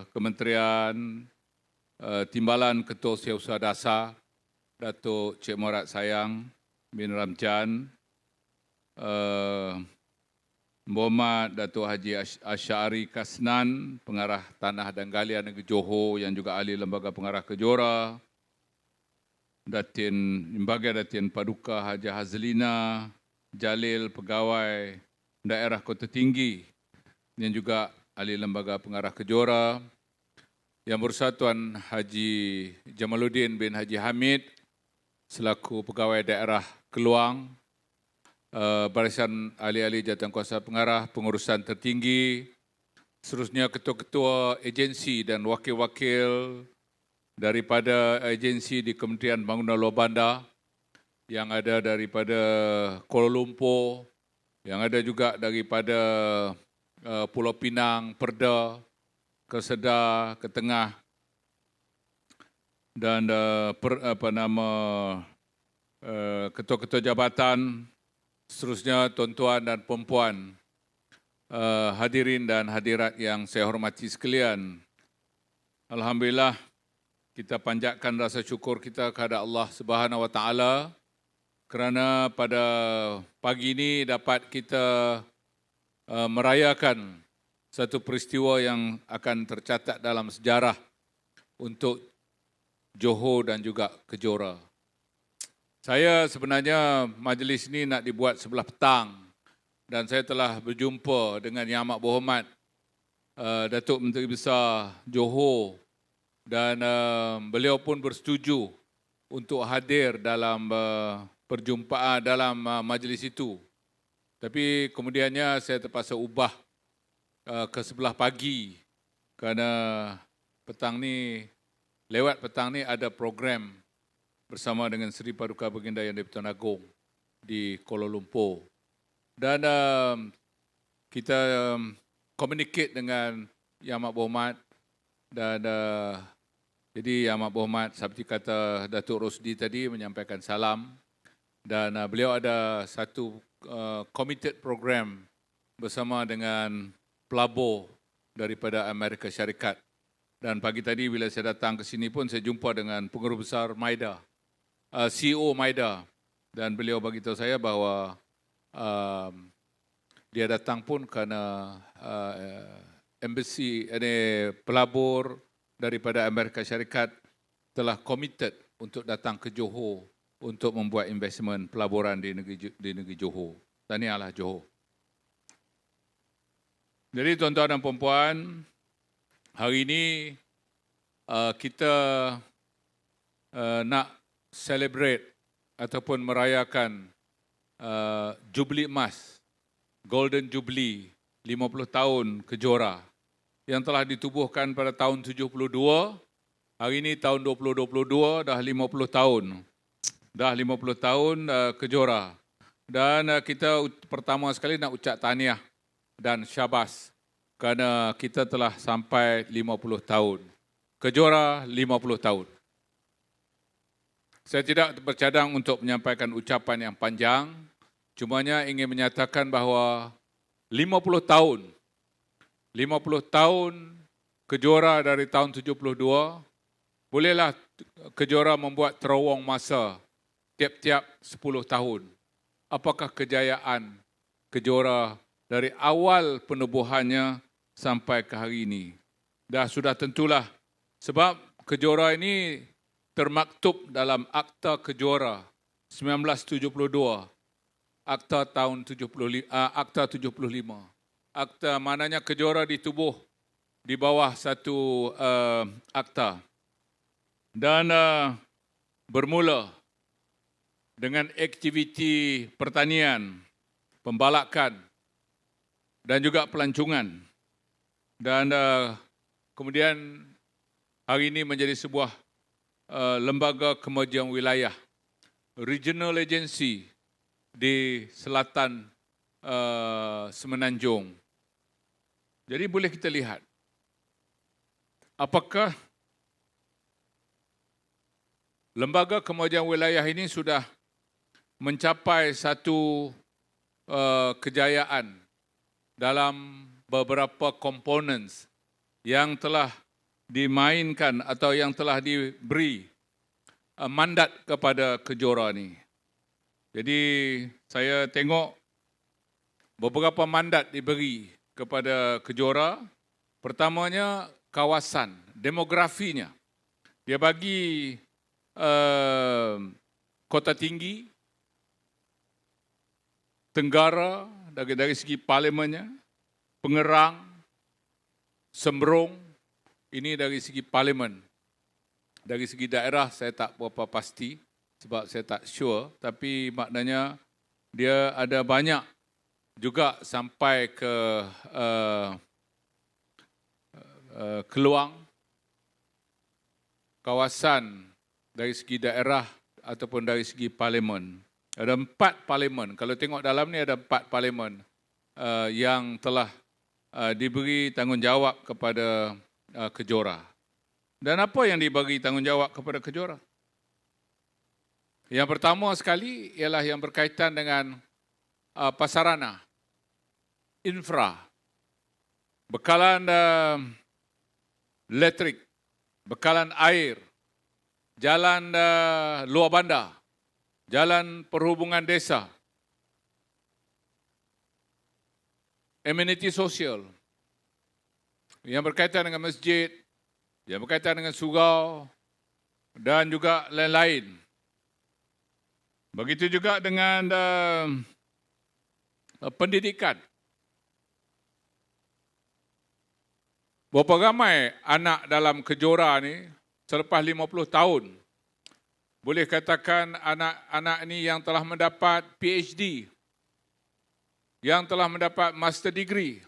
Kementerian, Timbalan Ketua Setiausaha Dasar Datuk Cik Morat Sayang bin Ramjan, Berhormat Datuk Haji Asyari Kasnan, Pengarah Tanah dan Galian Negeri Johor yang juga ahli Lembaga Pengarah Kejora, Lembaga Datin Paduka Haji Hazlina Jalil, Pegawai Daerah Kota Tinggi yang juga ahli Lembaga Pengarah Kejora, Yang Bersatuan Haji Jamaluddin bin Haji Hamid selaku Pegawai Daerah Keluang, Barisan Ahli-Ahli Jawatankuasa Pengarah Pengurusan Tertinggi, seterusnya ketua-ketua agensi dan wakil-wakil daripada agensi di Kementerian Pembangunan Luar Bandar yang ada daripada Kuala Lumpur, yang ada juga daripada Pulau Pinang, Perda, Kerseda, Ketengah, dan ketua-ketua jabatan, seterusnya tuan-tuan dan puan-puan, hadirin dan hadirat yang saya hormati sekalian. Alhamdulillah, kita panjatkan rasa syukur kita kepada Allah Subhanahu Wa Taala kerana pada pagi ini dapat kita merayakan satu peristiwa yang akan tercatat dalam sejarah untuk Johor dan juga Kejora. Saya sebenarnya majlis ini nak dibuat sebelah petang dan saya telah berjumpa dengan Yang Amat Berhormat Datuk Menteri Besar Johor dan beliau pun bersetuju untuk hadir dalam perjumpaan dalam majlis itu. Tapi kemudiannya saya terpaksa ubah ke sebelah pagi kerana lewat petang ni ada program bersama dengan Seri Paduka Baginda Yang di-Pertuan Agong di Kuala Lumpur. Dan kita communicate dengan Yang Amat Berhormat dan jadi Yang Amat Berhormat seperti kata Datuk Rosdi tadi menyampaikan salam dan beliau ada satu committed program bersama dengan pelabur daripada Amerika Syarikat. Dan pagi tadi bila saya datang ke sini pun saya jumpa dengan Pengurus Besar MIDA CEO Maida, dan beliau bagi tahu saya bahawa dia datang pun kerana embassy, pelabur daripada Amerika Syarikat telah committed untuk datang ke Johor untuk membuat investment pelaburan di negeri Johor. Tahniahlah Johor. Jadi tuan-tuan dan puan-puan, hari ini kita nak celebrate ataupun merayakan Jubli Emas, Golden Jubilee 50 tahun Kejora yang telah ditubuhkan pada tahun 72. Hari ini tahun 2022 dah 50 tahun. Dah 50 tahun Kejora. Dan kita pertama sekali nak ucap tahniah dan syabas kerana kita telah sampai 50 tahun. Kejora 50 tahun. Saya tidak bercadang untuk menyampaikan ucapan yang panjang, cumanya ingin menyatakan bahawa 50 tahun Kejora dari tahun 72, bolehlah Kejora membuat terowong masa tiap-tiap 10 tahun. Apakah kejayaan Kejora dari awal penubuhannya sampai ke hari ini? Sudah tentulah, sebab Kejora ini termaktub dalam Akta Kejora 1972, Akta tahun 75, Akta mananya Kejora ditubuh di bawah satu akta dan bermula dengan aktiviti pertanian, pembalakan dan juga pelancongan, dan kemudian hari ini menjadi sebuah lembaga kemajuan wilayah, regional agency di selatan Semenanjung. Jadi boleh kita lihat apakah lembaga kemajuan wilayah ini sudah mencapai satu kejayaan dalam beberapa components yang telah dimainkan atau yang telah diberi mandat kepada Kejora ni. Jadi saya tengok beberapa mandat diberi kepada Kejora. Pertamanya kawasan, demografinya. Dia bagi Kota Tinggi, Tenggara dari segi parlimennya, Pengerang, Sembrong, ini dari segi parlimen. Dari segi daerah saya tak berapa pasti sebab saya tak sure, tapi maknanya dia ada banyak juga sampai ke Keluang, kawasan dari segi daerah ataupun dari segi parlimen. Ada 4 parlimen. Kalau tengok dalam ni ada 4 parlimen yang telah diberi tanggungjawab kepada Kejora. Dan apa yang dibagi tanggungjawab kepada Kejora? Yang pertama sekali ialah yang berkaitan dengan pasarana, infra, bekalan elektrik, bekalan air, jalan luar bandar, jalan perhubungan desa, ameniti sosial, yang berkaitan dengan masjid, yang berkaitan dengan surau dan juga lain-lain. Begitu juga dengan pendidikan. Berapa ramai anak dalam Kejora ni selepas 50 tahun? Boleh katakan anak-anak ini yang telah mendapat PhD, yang telah mendapat master degree,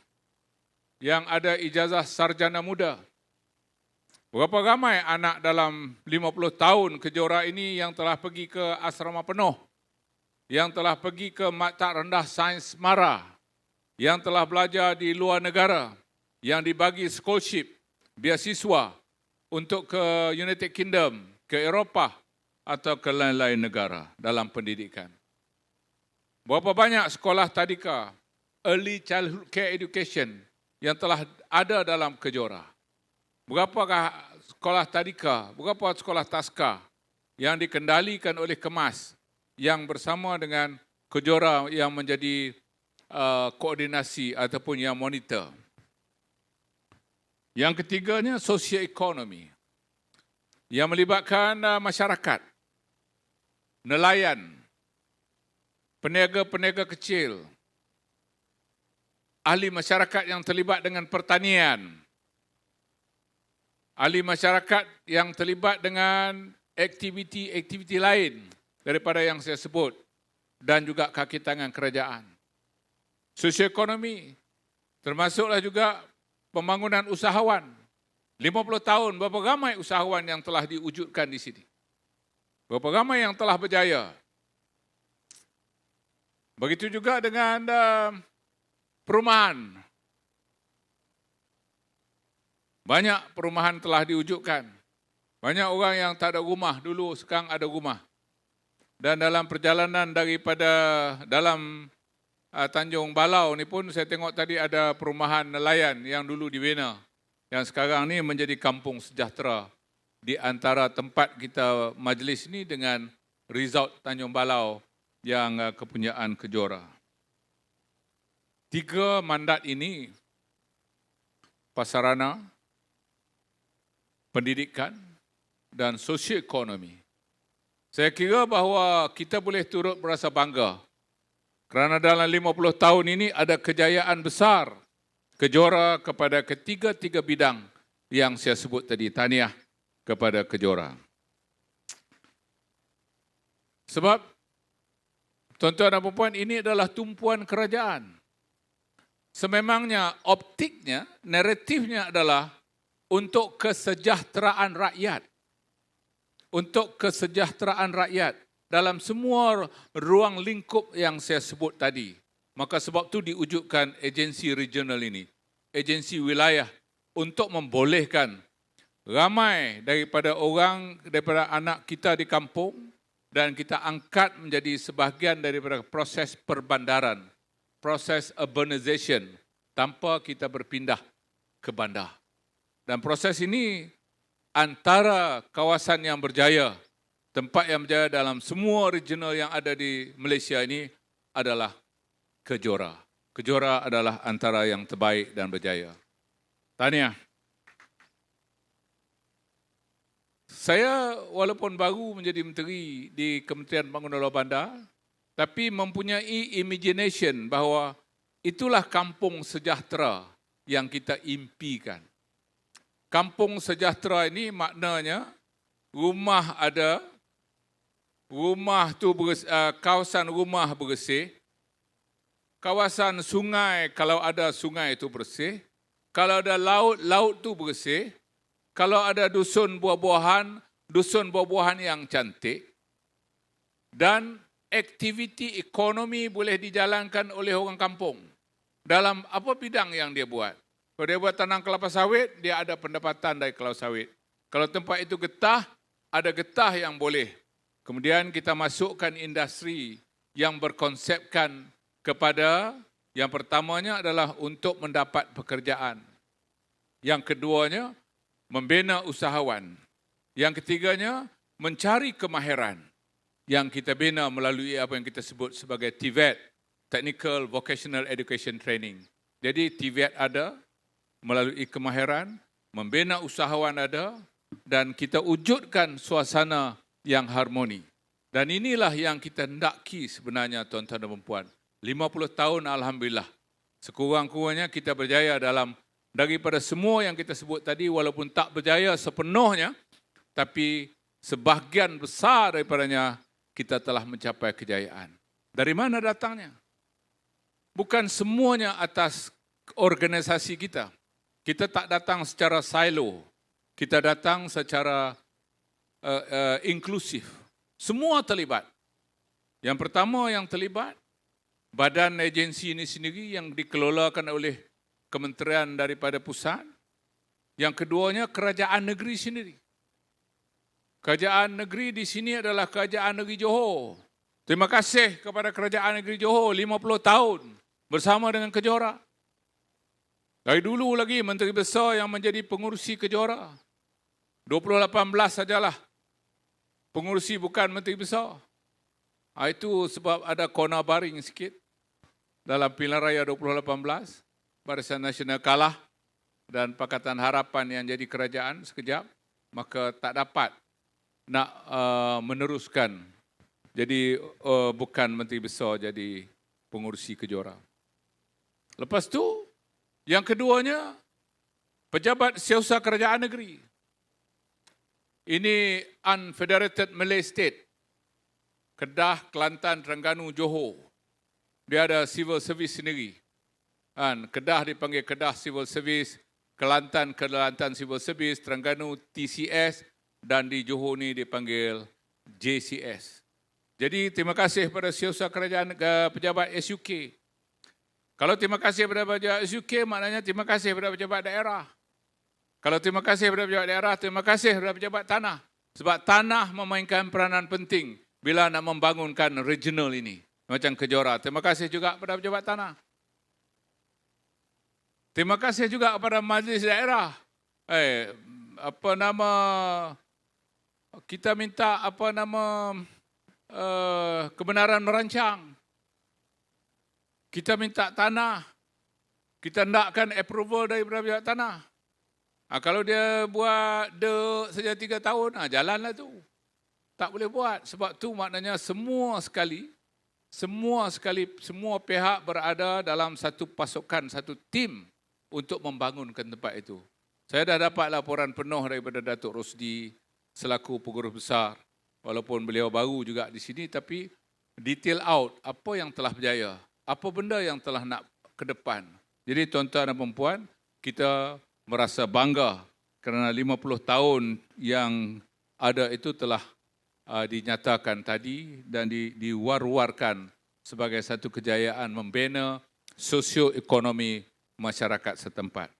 yang ada ijazah sarjana muda. Berapa ramai anak dalam 50 tahun Kejora ini yang telah pergi ke asrama penuh, yang telah pergi ke Maktab Rendah Sains Mara, yang telah belajar di luar negara, yang dibagi scholarship, beasiswa untuk ke United Kingdom, ke Eropah atau ke lain-lain negara dalam pendidikan. Berapa banyak sekolah tadika, early childhood care education yang telah ada dalam Kejora? Berapakah sekolah tadika, berapa sekolah taska yang dikendalikan oleh Kemas yang bersama dengan Kejora yang menjadi koordinasi ataupun yang monitor. Yang ketiganya sosioekonomi yang melibatkan masyarakat, nelayan, peniaga-peniaga kecil, ahli masyarakat yang terlibat dengan pertanian, ahli masyarakat yang terlibat dengan aktiviti-aktiviti lain daripada yang saya sebut dan juga kaki tangan kerajaan. Sosioekonomi termasuklah juga pembangunan usahawan. 50 tahun berapa ramai usahawan yang telah diwujudkan di sini. Berapa ramai yang telah berjaya. Begitu juga dengan perumahan. Banyak perumahan telah diwujudkan. Banyak orang yang tak ada rumah dulu, sekarang ada rumah. Dan dalam perjalanan daripada dalam Tanjung Balau ni pun saya tengok tadi ada perumahan nelayan yang dulu dibina. Yang sekarang ni menjadi kampung sejahtera di antara tempat kita majlis ni dengan resort Tanjung Balau yang kepunyaan Kejora. 3 mandat ini, prasarana, pendidikan dan sosioekonomi. Saya kira bahawa kita boleh turut berasa bangga kerana dalam 50 tahun ini ada kejayaan besar Kejora kepada ketiga-tiga bidang yang saya sebut tadi. Tahniah kepada Kejora. Sebab, tuan-tuan dan puan, ini adalah tumpuan kerajaan. Sememangnya optiknya, naratifnya adalah untuk kesejahteraan rakyat. Untuk kesejahteraan rakyat dalam semua ruang lingkup yang saya sebut tadi. Maka sebab itu diwujudkan agensi regional ini, agensi wilayah untuk membolehkan ramai daripada anak kita di kampung dan kita angkat menjadi sebahagian daripada proses perbandaran, proses urbanization tanpa kita berpindah ke bandar. Dan proses ini antara kawasan yang berjaya, tempat yang berjaya dalam semua regional yang ada di Malaysia ini adalah Kejora. Kejora adalah antara yang terbaik dan berjaya. Tahniah. Saya walaupun baru menjadi menteri di Kementerian Pembangunan Luar Bandar, tapi mempunyai imagination bahawa itulah kampung sejahtera yang kita impikan. Kampung sejahtera ini maknanya rumah ada, kawasan rumah bersih, kawasan sungai, kalau ada sungai itu bersih. Kalau ada laut, laut itu bersih. Kalau ada dusun buah-buahan yang cantik. Dan aktiviti ekonomi boleh dijalankan oleh orang kampung. Dalam apa bidang yang dia buat. Kalau dia buat tanam kelapa sawit, dia ada pendapatan dari kelapa sawit. Kalau tempat itu getah, ada getah yang boleh. Kemudian kita masukkan industri yang berkonsepkan kepada yang pertamanya adalah untuk mendapat pekerjaan. Yang keduanya, membina usahawan. Yang ketiganya, mencari kemahiran yang kita bina melalui apa yang kita sebut sebagai TVET, Technical Vocational Education Training. Jadi TVET ada, melalui kemahiran, membina usahawan ada, dan kita wujudkan suasana yang harmoni. Dan inilah yang kita hendaki sebenarnya tuan-tuan dan puan. 50 tahun Alhamdulillah. Sekurang-kurangnya kita berjaya dalam daripada semua yang kita sebut tadi, walaupun tak berjaya sepenuhnya, tapi sebahagian besar daripadanya kita telah mencapai kejayaan. Dari mana datangnya? Bukan semuanya atas organisasi kita. Kita tak datang secara silo. Kita datang secara inklusif. Semua terlibat. Yang pertama yang terlibat, badan agensi ini sendiri yang dikelolakan oleh kementerian daripada pusat. Yang keduanya kerajaan negeri sendiri. Kerajaan negeri di sini adalah kerajaan negeri Johor. Terima kasih kepada kerajaan negeri Johor 50 tahun bersama dengan Kejora. Dari dulu lagi menteri besar yang menjadi pengurusi Kejora. 2018 sajalah pengurusi bukan menteri besar. Itu sebab ada corner baring sikit. Dalam pilihan raya 2018, Barisan Nasional kalah dan Pakatan Harapan yang jadi kerajaan sekejap, maka tak dapat nak meneruskan. Jadi bukan menteri besar jadi pengurusi Kejora. Lepas tu, yang keduanya, pejabat setiausaha kerajaan negeri. Ini Unfederated Malay State. Kedah, Kelantan, Terengganu, Johor. Dia ada civil service sendiri. Kedah dipanggil Kedah Civil Service, Kelantan Civil Service, Terengganu TCS dan di Johor ni dipanggil JCS. Jadi terima kasih kepada setiausaha kerajaan pejabat SUK. Kalau terima kasih kepada pejabat SUK maknanya terima kasih kepada pejabat daerah. Kalau terima kasih kepada pejabat daerah, terima kasih kepada pejabat tanah. Sebab tanah memainkan peranan penting bila nak membangunkan regional ini. Macam Kejora. Terima kasih juga kepada pejabat tanah. Terima kasih juga kepada majlis daerah. Kita minta kebenaran merancang. Kita minta tanah. Kita nakkan approval daripada pejabat tanah. Kalau dia buat saja 3 tahun, jalanlah tu. Tak boleh buat. Sebab tu maknanya semua pihak berada dalam satu pasukan, satu tim untuk membangunkan tempat itu. Saya dah dapat laporan penuh daripada Datuk Rosdi selaku pengurus besar. Walaupun beliau baru juga di sini, tapi detail out apa yang telah berjaya. Apa benda yang telah nak ke depan. Jadi tuan-tuan dan puan, kita merasa bangga kerana 50 tahun yang ada itu telah dinyatakan tadi dan diwar-warkan sebagai satu kejayaan membina sosioekonomi masyarakat setempat.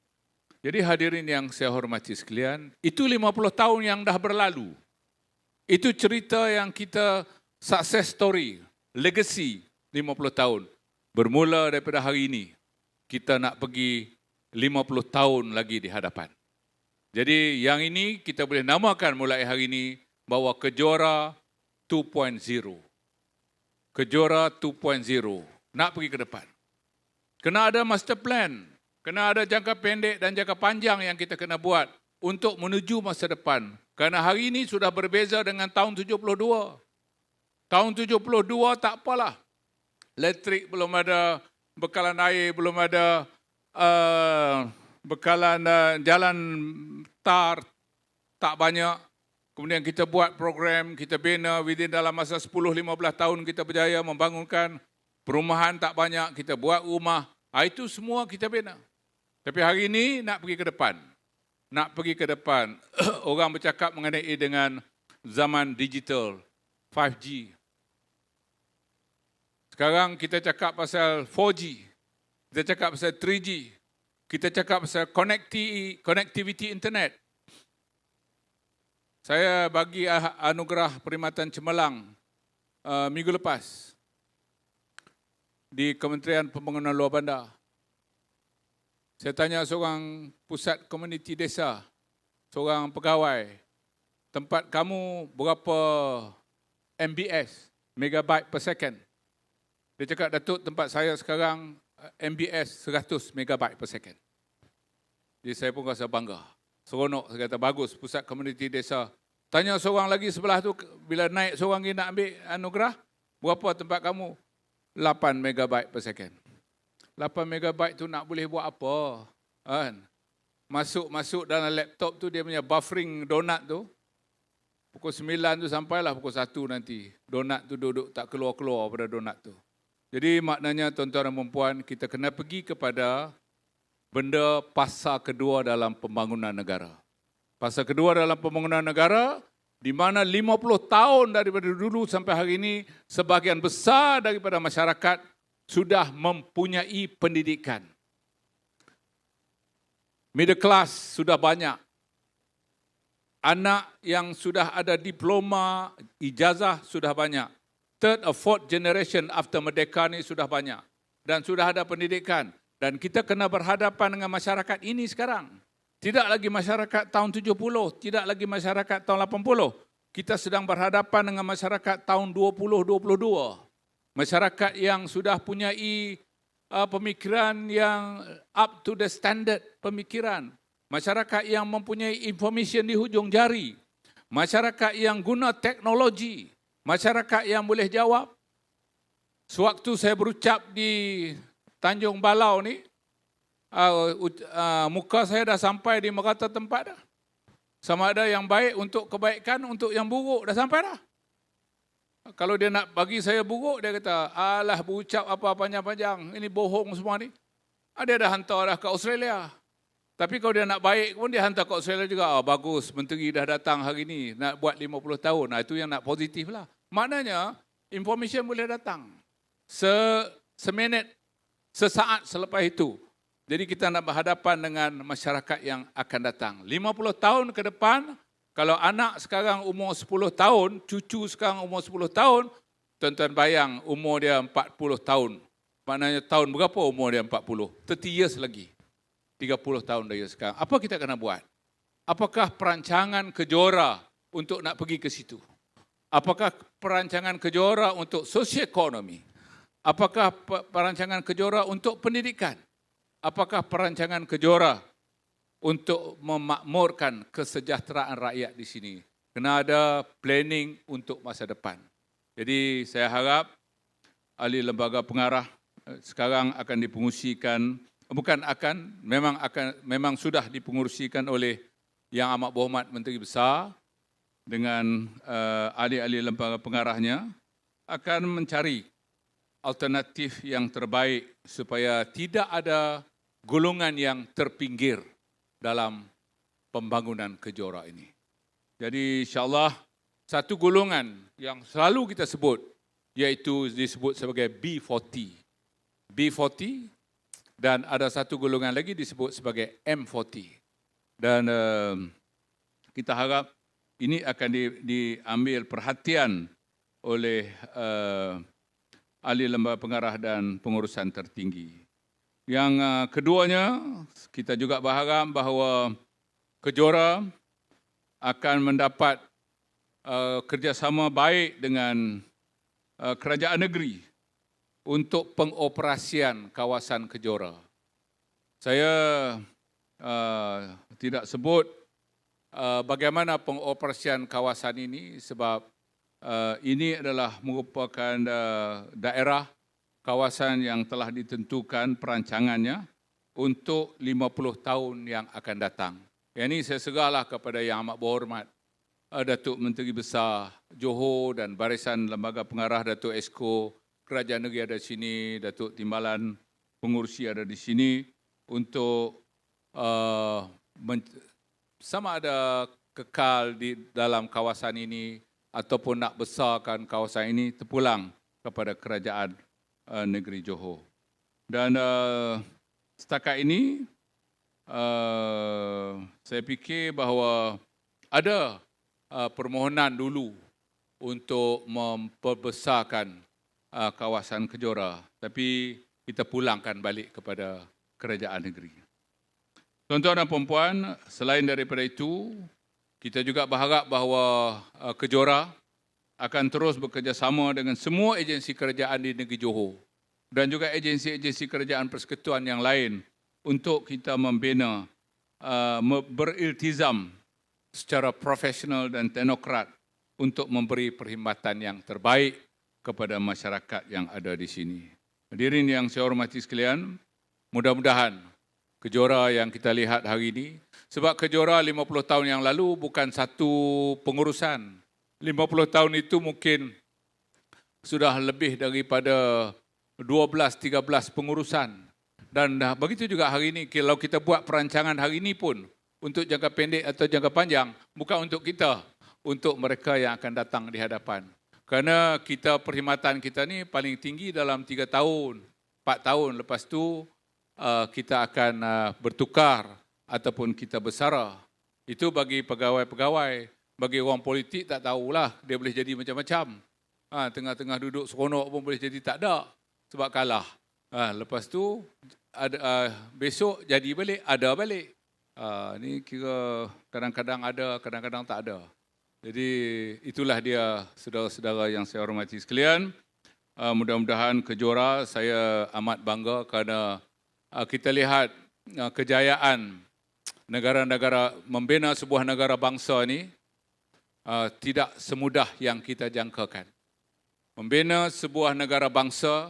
Jadi hadirin yang saya hormati sekalian, itu 50 tahun yang dah berlalu. Itu cerita yang kita success story, legacy 50 tahun. Bermula daripada hari ini, kita nak pergi 50 tahun lagi di hadapan. Jadi yang ini kita boleh namakan mulai hari ini bahawa Kejora 2.0. Kejora 2.0. Nak pergi ke depan. Kena ada master plan. Kena ada jangka pendek dan jangka panjang yang kita kena buat untuk menuju masa depan. Kerana hari ini sudah berbeza dengan tahun 72. Tahun 72 tak apalah. Elektrik belum ada, bekalan air belum ada, bekalan jalan tar tak banyak. Kemudian kita buat program, kita bina within dalam masa 10-15 tahun kita berjaya membangunkan perumahan tak banyak, kita buat rumah. Itu semua kita bina. Tapi hari ini nak pergi ke depan. Nak pergi ke depan. Orang bercakap mengenai dengan zaman digital, 5G. Sekarang kita cakap pasal 4G. Kita cakap pasal 3G. Kita cakap pasal connectivity internet. Saya bagi anugerah Perkhidmatan Cemerlang minggu lepas di Kementerian Pembangunan Luar Bandar. Saya tanya seorang pusat komuniti desa, seorang pegawai, tempat kamu berapa MBS, megabyte per second? Dia cakap, Datuk, tempat saya sekarang MBS 100 megabyte per second. Jadi saya pun rasa bangga. Seronok, saya kata bagus, pusat komuniti desa. Tanya seorang lagi sebelah tu, bila naik seorang lagi nak ambil anugerah, berapa tempat kamu? 8 megabyte per second. 8 megabyte tu nak boleh buat apa? Kan? Masuk dalam laptop tu, dia punya buffering donut tu, pukul 9 tu sampailah pukul 1 nanti. Donut tu duduk tak keluar-keluar pada donut tu. Jadi maknanya tuan-tuan dan puan-puan, kita kena pergi kepada benda fasa kedua dalam pembangunan negara. Fasa kedua dalam pembangunan negara, di mana 50 tahun daripada dulu sampai hari ini, sebahagian besar daripada masyarakat sudah mempunyai pendidikan. Middle class sudah banyak. Anak yang sudah ada diploma, ijazah sudah banyak. Third or fourth generation after Merdeka ni sudah banyak. Dan sudah ada pendidikan. Dan kita kena berhadapan dengan masyarakat ini sekarang. Tidak lagi masyarakat tahun 70, tidak lagi masyarakat tahun 80. kita sedang berhadapan dengan masyarakat tahun 2022. Masyarakat yang sudah punyai pemikiran yang up to the standard pemikiran. Masyarakat yang mempunyai information di hujung jari. Masyarakat yang guna teknologi. Masyarakat yang boleh jawab. Sewaktu saya berucap di Tanjung Balau ni, muka saya dah sampai di merata tempat dah. Sama ada yang baik untuk kebaikan, untuk yang buruk dah sampai dah. Kalau dia nak bagi saya buruk, dia kata, alah berucap apa panjang-panjang, ini bohong semua ni. Dia dah hantar dah ke Australia. Tapi kalau dia nak baik pun, dia hantar ke Australia juga. Bagus, menteri dah datang hari ni, nak buat 50 tahun. Itu yang nak positif lah. Maknanya, information boleh datang. Seminit, sesaat selepas itu. Jadi kita nak berhadapan dengan masyarakat yang akan datang. 50 tahun ke depan, kalau anak sekarang umur 10 tahun, cucu sekarang umur 10 tahun, tuan-tuan bayang umur dia 40 tahun. Maknanya tahun berapa umur dia 40? 30 years lagi. 30 tahun dari sekarang. Apa kita kena buat? Apakah perancangan Kejora untuk nak pergi ke situ? Apakah perancangan Kejora untuk sosioekonomi? Apakah perancangan Kejora untuk pendidikan? Apakah perancangan Kejora untuk memakmurkan kesejahteraan rakyat di sini? Kena ada planning untuk masa depan. Jadi saya harap ahli lembaga pengarah sekarang akan dipengurusikan, memang sudah dipengurusikan oleh Yang Amat Berhormat Menteri Besar dengan ahli-ahli lembaga pengarahnya akan mencari alternatif yang terbaik supaya tidak ada golongan yang terpinggir dalam pembangunan Kejora ini. Jadi insyaAllah satu golongan yang selalu kita sebut iaitu disebut sebagai B40. B40 dan ada satu golongan lagi disebut sebagai M40. Dan kita harap ini akan diambil perhatian oleh ahli lembaga pengarah dan pengurusan tertinggi. Yang keduanya, kita juga berharap bahawa Kejora akan mendapat kerjasama baik dengan kerajaan negeri untuk pengoperasian kawasan Kejora. Saya tidak sebut bagaimana pengoperasian kawasan ini sebab ini adalah merupakan daerah kawasan yang telah ditentukan perancangannya untuk 50 tahun yang akan datang. Yang ini saya serahlah kepada Yang Amat Berhormat Datuk Menteri Besar Johor dan Barisan Lembaga Pengarah Datuk Esko, Kerajaan Negeri ada di sini, Datuk Timbalan Pengurusi ada di sini untuk sama ada kekal di dalam kawasan ini ataupun nak besarkan kawasan ini terpulang kepada Kerajaan Negeri Johor. Dan setakat ini saya fikir bahawa ada permohonan dulu untuk memperbesarkan kawasan Kejora, tapi kita pulangkan balik kepada Kerajaan Negeri. Tuan-tuan dan puan-puan, selain daripada itu, kita juga berharap bahawa Kejora akan terus bekerjasama dengan semua agensi kerajaan di negeri Johor dan juga agensi-agensi kerajaan persekutuan yang lain untuk kita membina, beriltizam secara profesional dan teknokrat untuk memberi perkhidmatan yang terbaik kepada masyarakat yang ada di sini. Hadirin yang saya hormati sekalian, mudah-mudahan Kejora yang kita lihat hari ini, sebab Kejora 50 tahun yang lalu bukan satu pengurusan. 50 tahun itu mungkin sudah lebih daripada 12-13 pengurusan. Dan begitu juga hari ini, kalau kita buat perancangan hari ini pun untuk jangka pendek atau jangka panjang, bukan untuk kita, untuk mereka yang akan datang di hadapan. Kerana kita perkhidmatan kita ni paling tinggi dalam 3 tahun, 4 tahun. Lepas tu kita akan bertukar ataupun kita bersara. Itu bagi pegawai-pegawai. Bagi orang politik tak tahulah, dia boleh jadi macam-macam. Tengah-tengah duduk seronok pun boleh jadi tak ada sebab kalah. Lepas tu besok jadi balik, ada balik. Ni kira kadang-kadang ada, kadang-kadang tak ada. Jadi itulah dia saudara-saudara yang saya hormati sekalian. Mudah-mudahan kejora, saya amat bangga kerana kita lihat kejayaan negara-negara membina sebuah negara bangsa ini tidak semudah yang kita jangkakan. Membina sebuah negara bangsa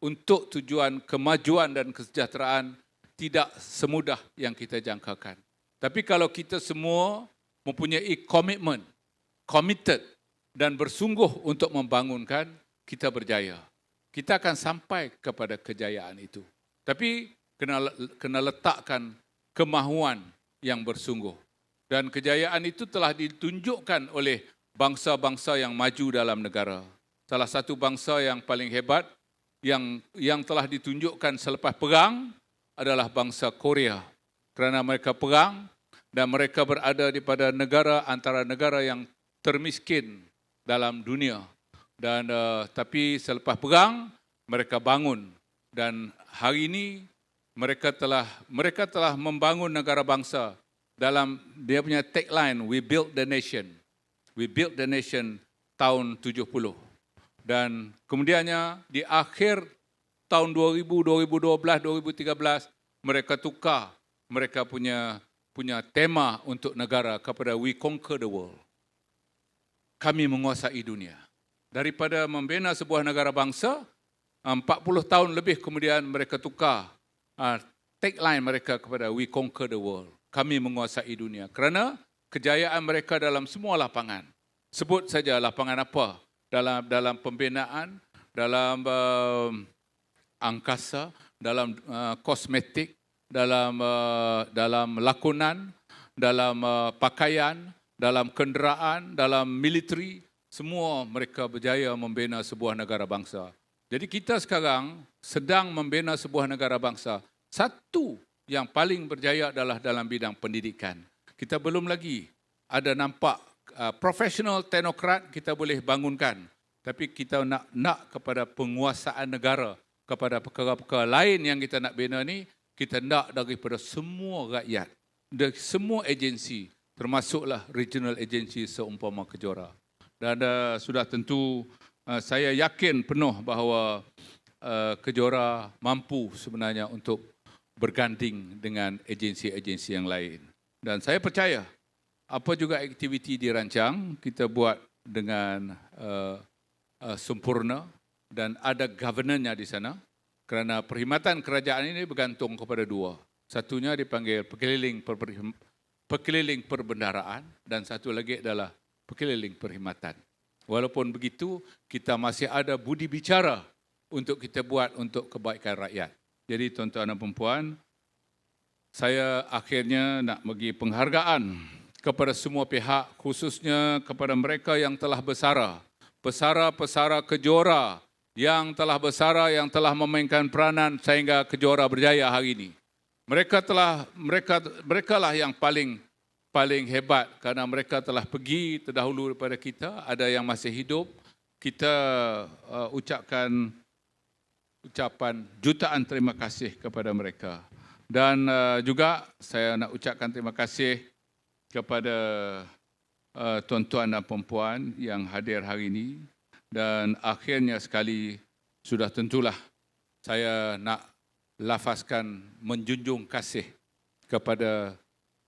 untuk tujuan kemajuan dan kesejahteraan tidak semudah yang kita jangkakan. Tapi kalau kita semua mempunyai komitmen, committed dan bersungguh untuk membangunkan, kita berjaya. Kita akan sampai kepada kejayaan itu. Tapi kena letakkan kemahuan yang bersungguh. Dan kejayaan itu telah ditunjukkan oleh bangsa-bangsa yang maju dalam negara. Salah satu bangsa yang paling hebat yang telah ditunjukkan selepas perang adalah bangsa Korea. Kerana mereka perang dan mereka berada di pada negara antara negara yang termiskin dalam dunia. Dan tapi selepas perang mereka bangun dan hari ini mereka telah membangun negara bangsa dalam dia punya tagline, we built the nation. We built the nation tahun 70. Dan kemudiannya di akhir tahun 2000, 2012, 2013 mereka tukar mereka punya tema untuk negara kepada we conquer the world. Kami menguasai dunia. Daripada membina sebuah negara bangsa, 40 tahun lebih kemudian mereka tukar tagline mereka kepada we conquer the world. Kami menguasai dunia. Kerana kejayaan mereka dalam semua lapangan. Sebut saja lapangan apa? Dalam pembinaan, dalam angkasa, dalam kosmetik, dalam lakonan, dalam pakaian, dalam kenderaan, dalam militeri, semua mereka berjaya membina sebuah negara bangsa. Jadi kita sekarang sedang membina sebuah negara bangsa. Satu yang paling berjaya adalah dalam bidang pendidikan. Kita belum lagi ada nampak profesional teknokrat kita boleh bangunkan. Tapi kita nak kepada penguasaan negara, kepada perkara-perkara lain yang kita nak bina ni, kita nak daripada semua rakyat, dari semua agensi, termasuklah regional agensi seumpama Kejora. Dan sudah tentu saya yakin penuh bahawa Kejora mampu sebenarnya untuk berganding dengan agensi-agensi yang lain. Dan saya percaya apa juga aktiviti dirancang, kita buat dengan sempurna dan ada governance-nya di sana. Kerana perkhidmatan kerajaan ini bergantung kepada dua. Satunya dipanggil pekeliling perbendaraan dan satu lagi adalah pekeliling perkhidmatan. Walaupun begitu, kita masih ada budi bicara untuk kita buat untuk kebaikan rakyat. Jadi tuan-tuan dan puan-puan, saya akhirnya nak bagi penghargaan kepada semua pihak, khususnya kepada mereka yang telah bersara, pesara-pesara Kejora yang telah bersara, yang telah memainkan peranan sehingga Kejora berjaya hari ini. Mereka lah yang paling hebat kerana mereka telah pergi terdahulu daripada kita, ada yang masih hidup. Kita ucapan jutaan terima kasih kepada mereka. Dan juga saya nak ucapkan terima kasih kepada tuan-tuan dan puan-puan yang hadir hari ini. Dan akhirnya sekali, sudah tentulah saya nak lafazkan menjunjung kasih kepada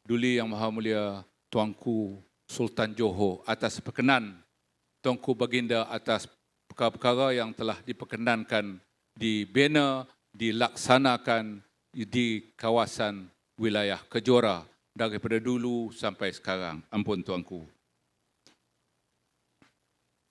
Duli Yang Maha Mulia Tuanku Sultan Johor atas perkenan Tuanku Baginda atas perkara-perkara yang telah diperkenankan, dibina, dilaksanakan di kawasan wilayah Kejora daripada dulu sampai sekarang. Ampun Tuanku.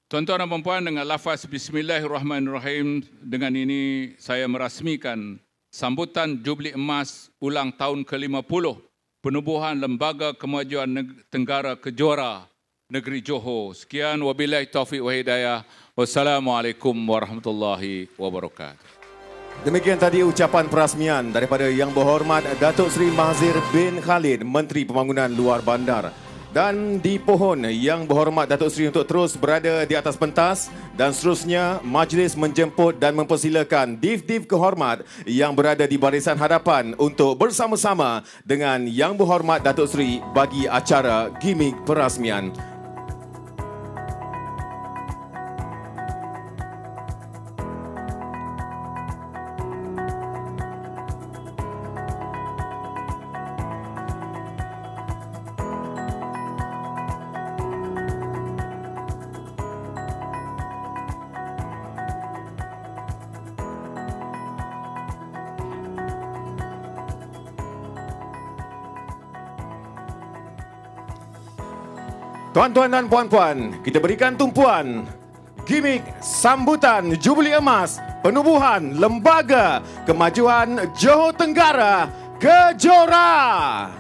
Tuan-tuan dan puan-puan, dengan lafaz Bismillahirrahmanirrahim, dengan ini saya merasmikan sambutan Jubli Emas ulang tahun ke-50 penubuhan Lembaga Kemajuan Tenggara Kejora Negeri Johor. Sekian, wabillahi taufiq wa hidayah. Wassalamualaikum warahmatullahi wabarakatuh. Demikian tadi ucapan perasmian daripada Yang Berhormat Datuk Seri Mahzir bin Khalid, Menteri Pembangunan Luar Bandar. Dan dipohon Yang Berhormat Datuk Seri untuk terus berada di atas pentas dan seterusnya majlis menjemput dan mempersilakan div-div kehormat yang berada di barisan hadapan untuk bersama-sama dengan Yang Berhormat Datuk Seri bagi acara gimik perasmian. Tuan-tuan dan puan-puan, kita berikan tumpuan gimik sambutan Jubili Emas Penubuhan Lembaga Kemajuan Johor Tenggara Kejora.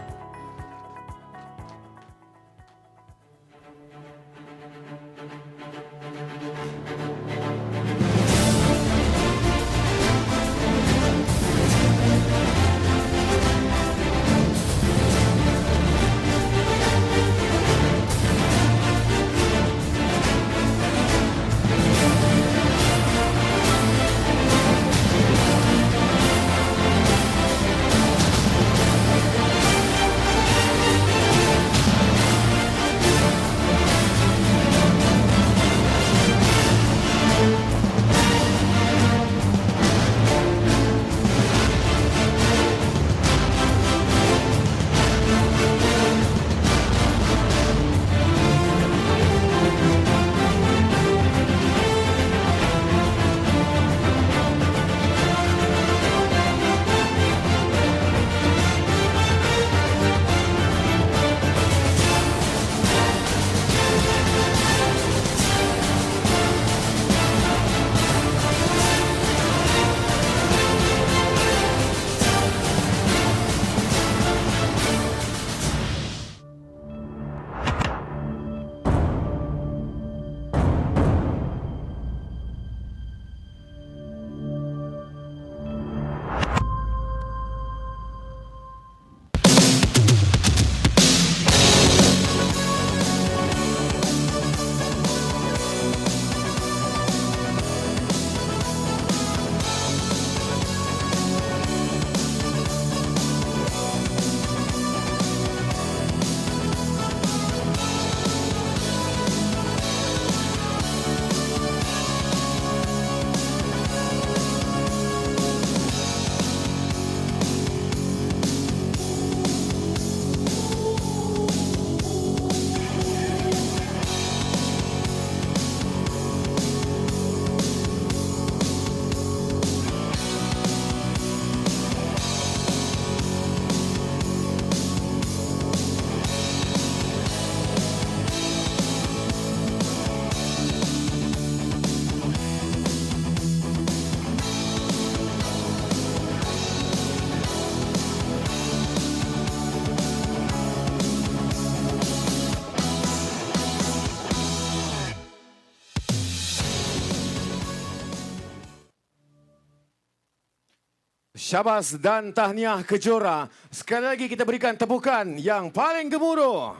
Syabas dan tahniah Kejora. Sekali lagi kita berikan tepukan yang paling gemuruh.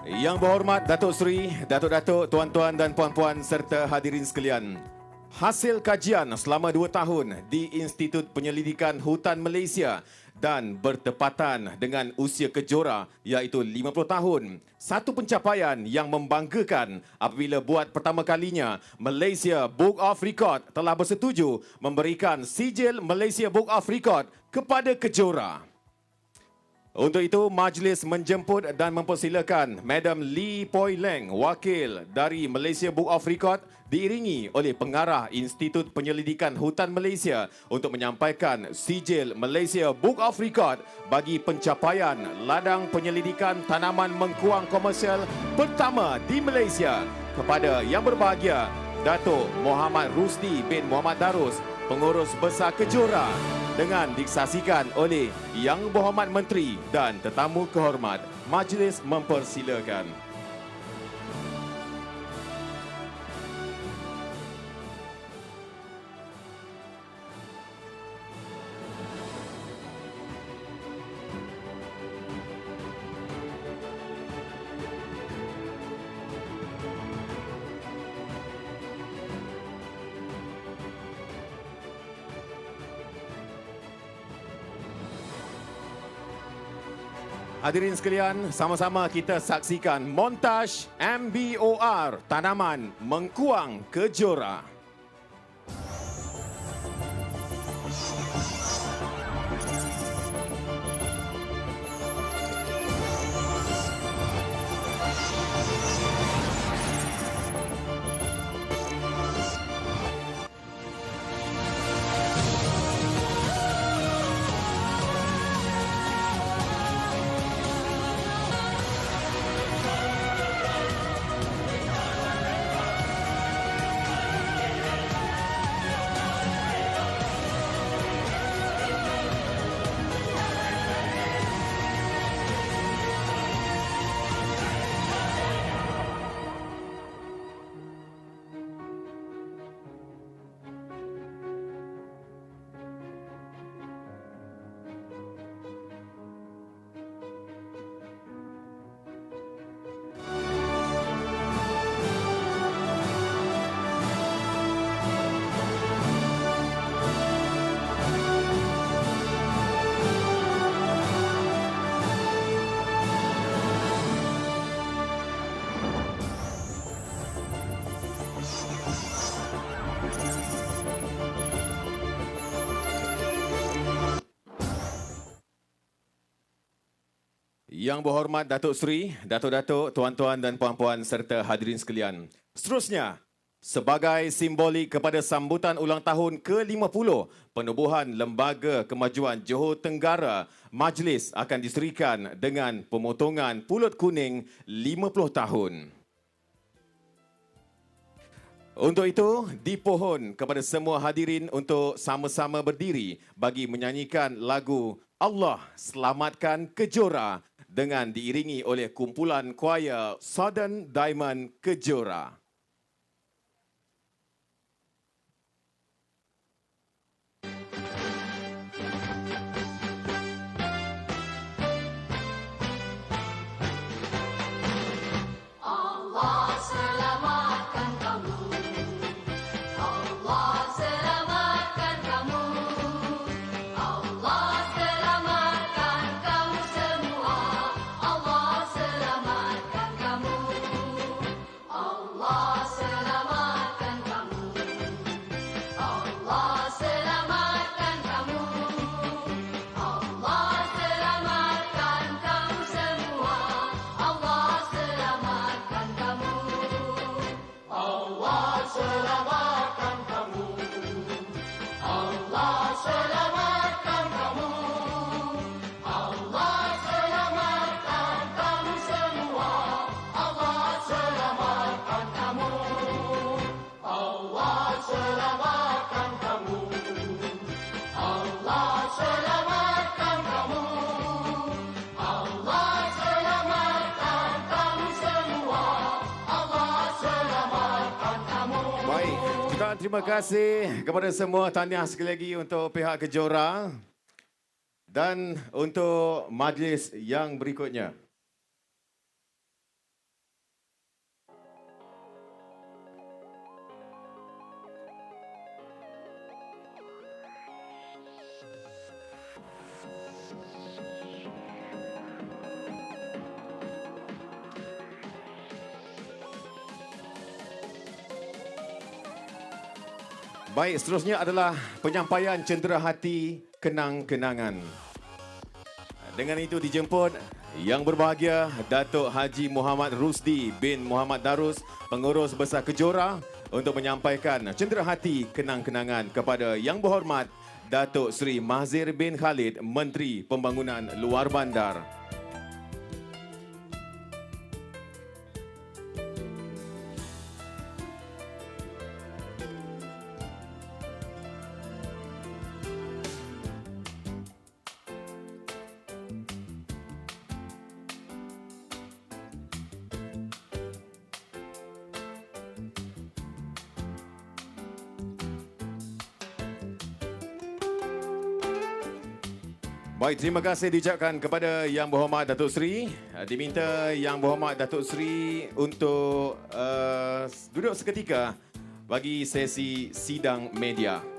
Yang berhormat Datuk Seri, Datuk-Datuk, Tuan-Tuan dan Puan-Puan serta hadirin sekalian. Hasil kajian selama 2 tahun di Institut Penyelidikan Hutan Malaysia dan bertepatan dengan usia Kejora iaitu 50 tahun. Satu pencapaian yang membanggakan apabila buat pertama kalinya Malaysia Book of Record telah bersetuju memberikan sijil Malaysia Book of Record kepada Kejora. Untuk itu, majlis menjemput dan mempersilakan Madam Lee Poi Leng, wakil dari Malaysia Book of Record, diiringi oleh pengarah Institut Penyelidikan Hutan Malaysia untuk menyampaikan sijil Malaysia Book of Record bagi pencapaian ladang penyelidikan tanaman mengkuang komersial pertama di Malaysia kepada Yang Berbahagia Datuk Muhammad Rusdi bin Muhammad Darus, Pengurus Besar Kejora, dengan disaksikan oleh Yang Berhormat Menteri dan tetamu kehormat. Majlis mempersilakan. Hadirin sekalian, sama-sama kita saksikan montaj MBOR Tanaman Mengkuang Kejora. Yang berhormat Datuk Seri, Datuk-Datuk, Tuan-Tuan dan Puan-Puan serta hadirin sekalian. Seterusnya, sebagai simbolik kepada sambutan ulang tahun ke-50 penubuhan Lembaga Kemajuan Johor Tenggara, majlis akan diserikan dengan pemotongan pulut kuning 50 tahun. Untuk itu, dipohon kepada semua hadirin untuk sama-sama berdiri bagi menyanyikan lagu Allah Selamatkan Kejora dengan diiringi oleh kumpulan kuaya Southern Diamond Kejora. Allah selamatkan kamu. Allah selamatkan kamu. Allah selamatkan kamu semua. Allah selamatkan kamu. Allah selamatkan kamu. Allah selamatkan kamu. Allah selamatkan kamu semua. Allah selamatkan kamu. Allah selamatkan kamu. Allah selamatkan kamu. Allah selamatkan kamu semua. Allah selamatkan kamu. Allah selamatkan kamu. Allah selamatkan kamu. Allah selamatkan kamu semua. Allah selamatkan kamu. Baik, jutaan terima kasih kepada semua. Tahniah sekali lagi untuk pihak Kejora dan untuk majlis yang berikutnya. Baik, seterusnya adalah penyampaian cenderahati kenang-kenangan. Dengan itu dijemput yang berbahagia Datuk Haji Muhammad Rusdi bin Muhammad Darus, Pengurus Besar Kejora, untuk menyampaikan cenderahati kenang-kenangan kepada Yang Berhormat Datuk Seri Mahzir bin Khalid, Menteri Pembangunan Luar Bandar. Baik, terima kasih diucapkan kepada Yang Berhormat Datuk Seri. Diminta Yang Berhormat Datuk Seri untuk duduk seketika bagi sesi sidang media.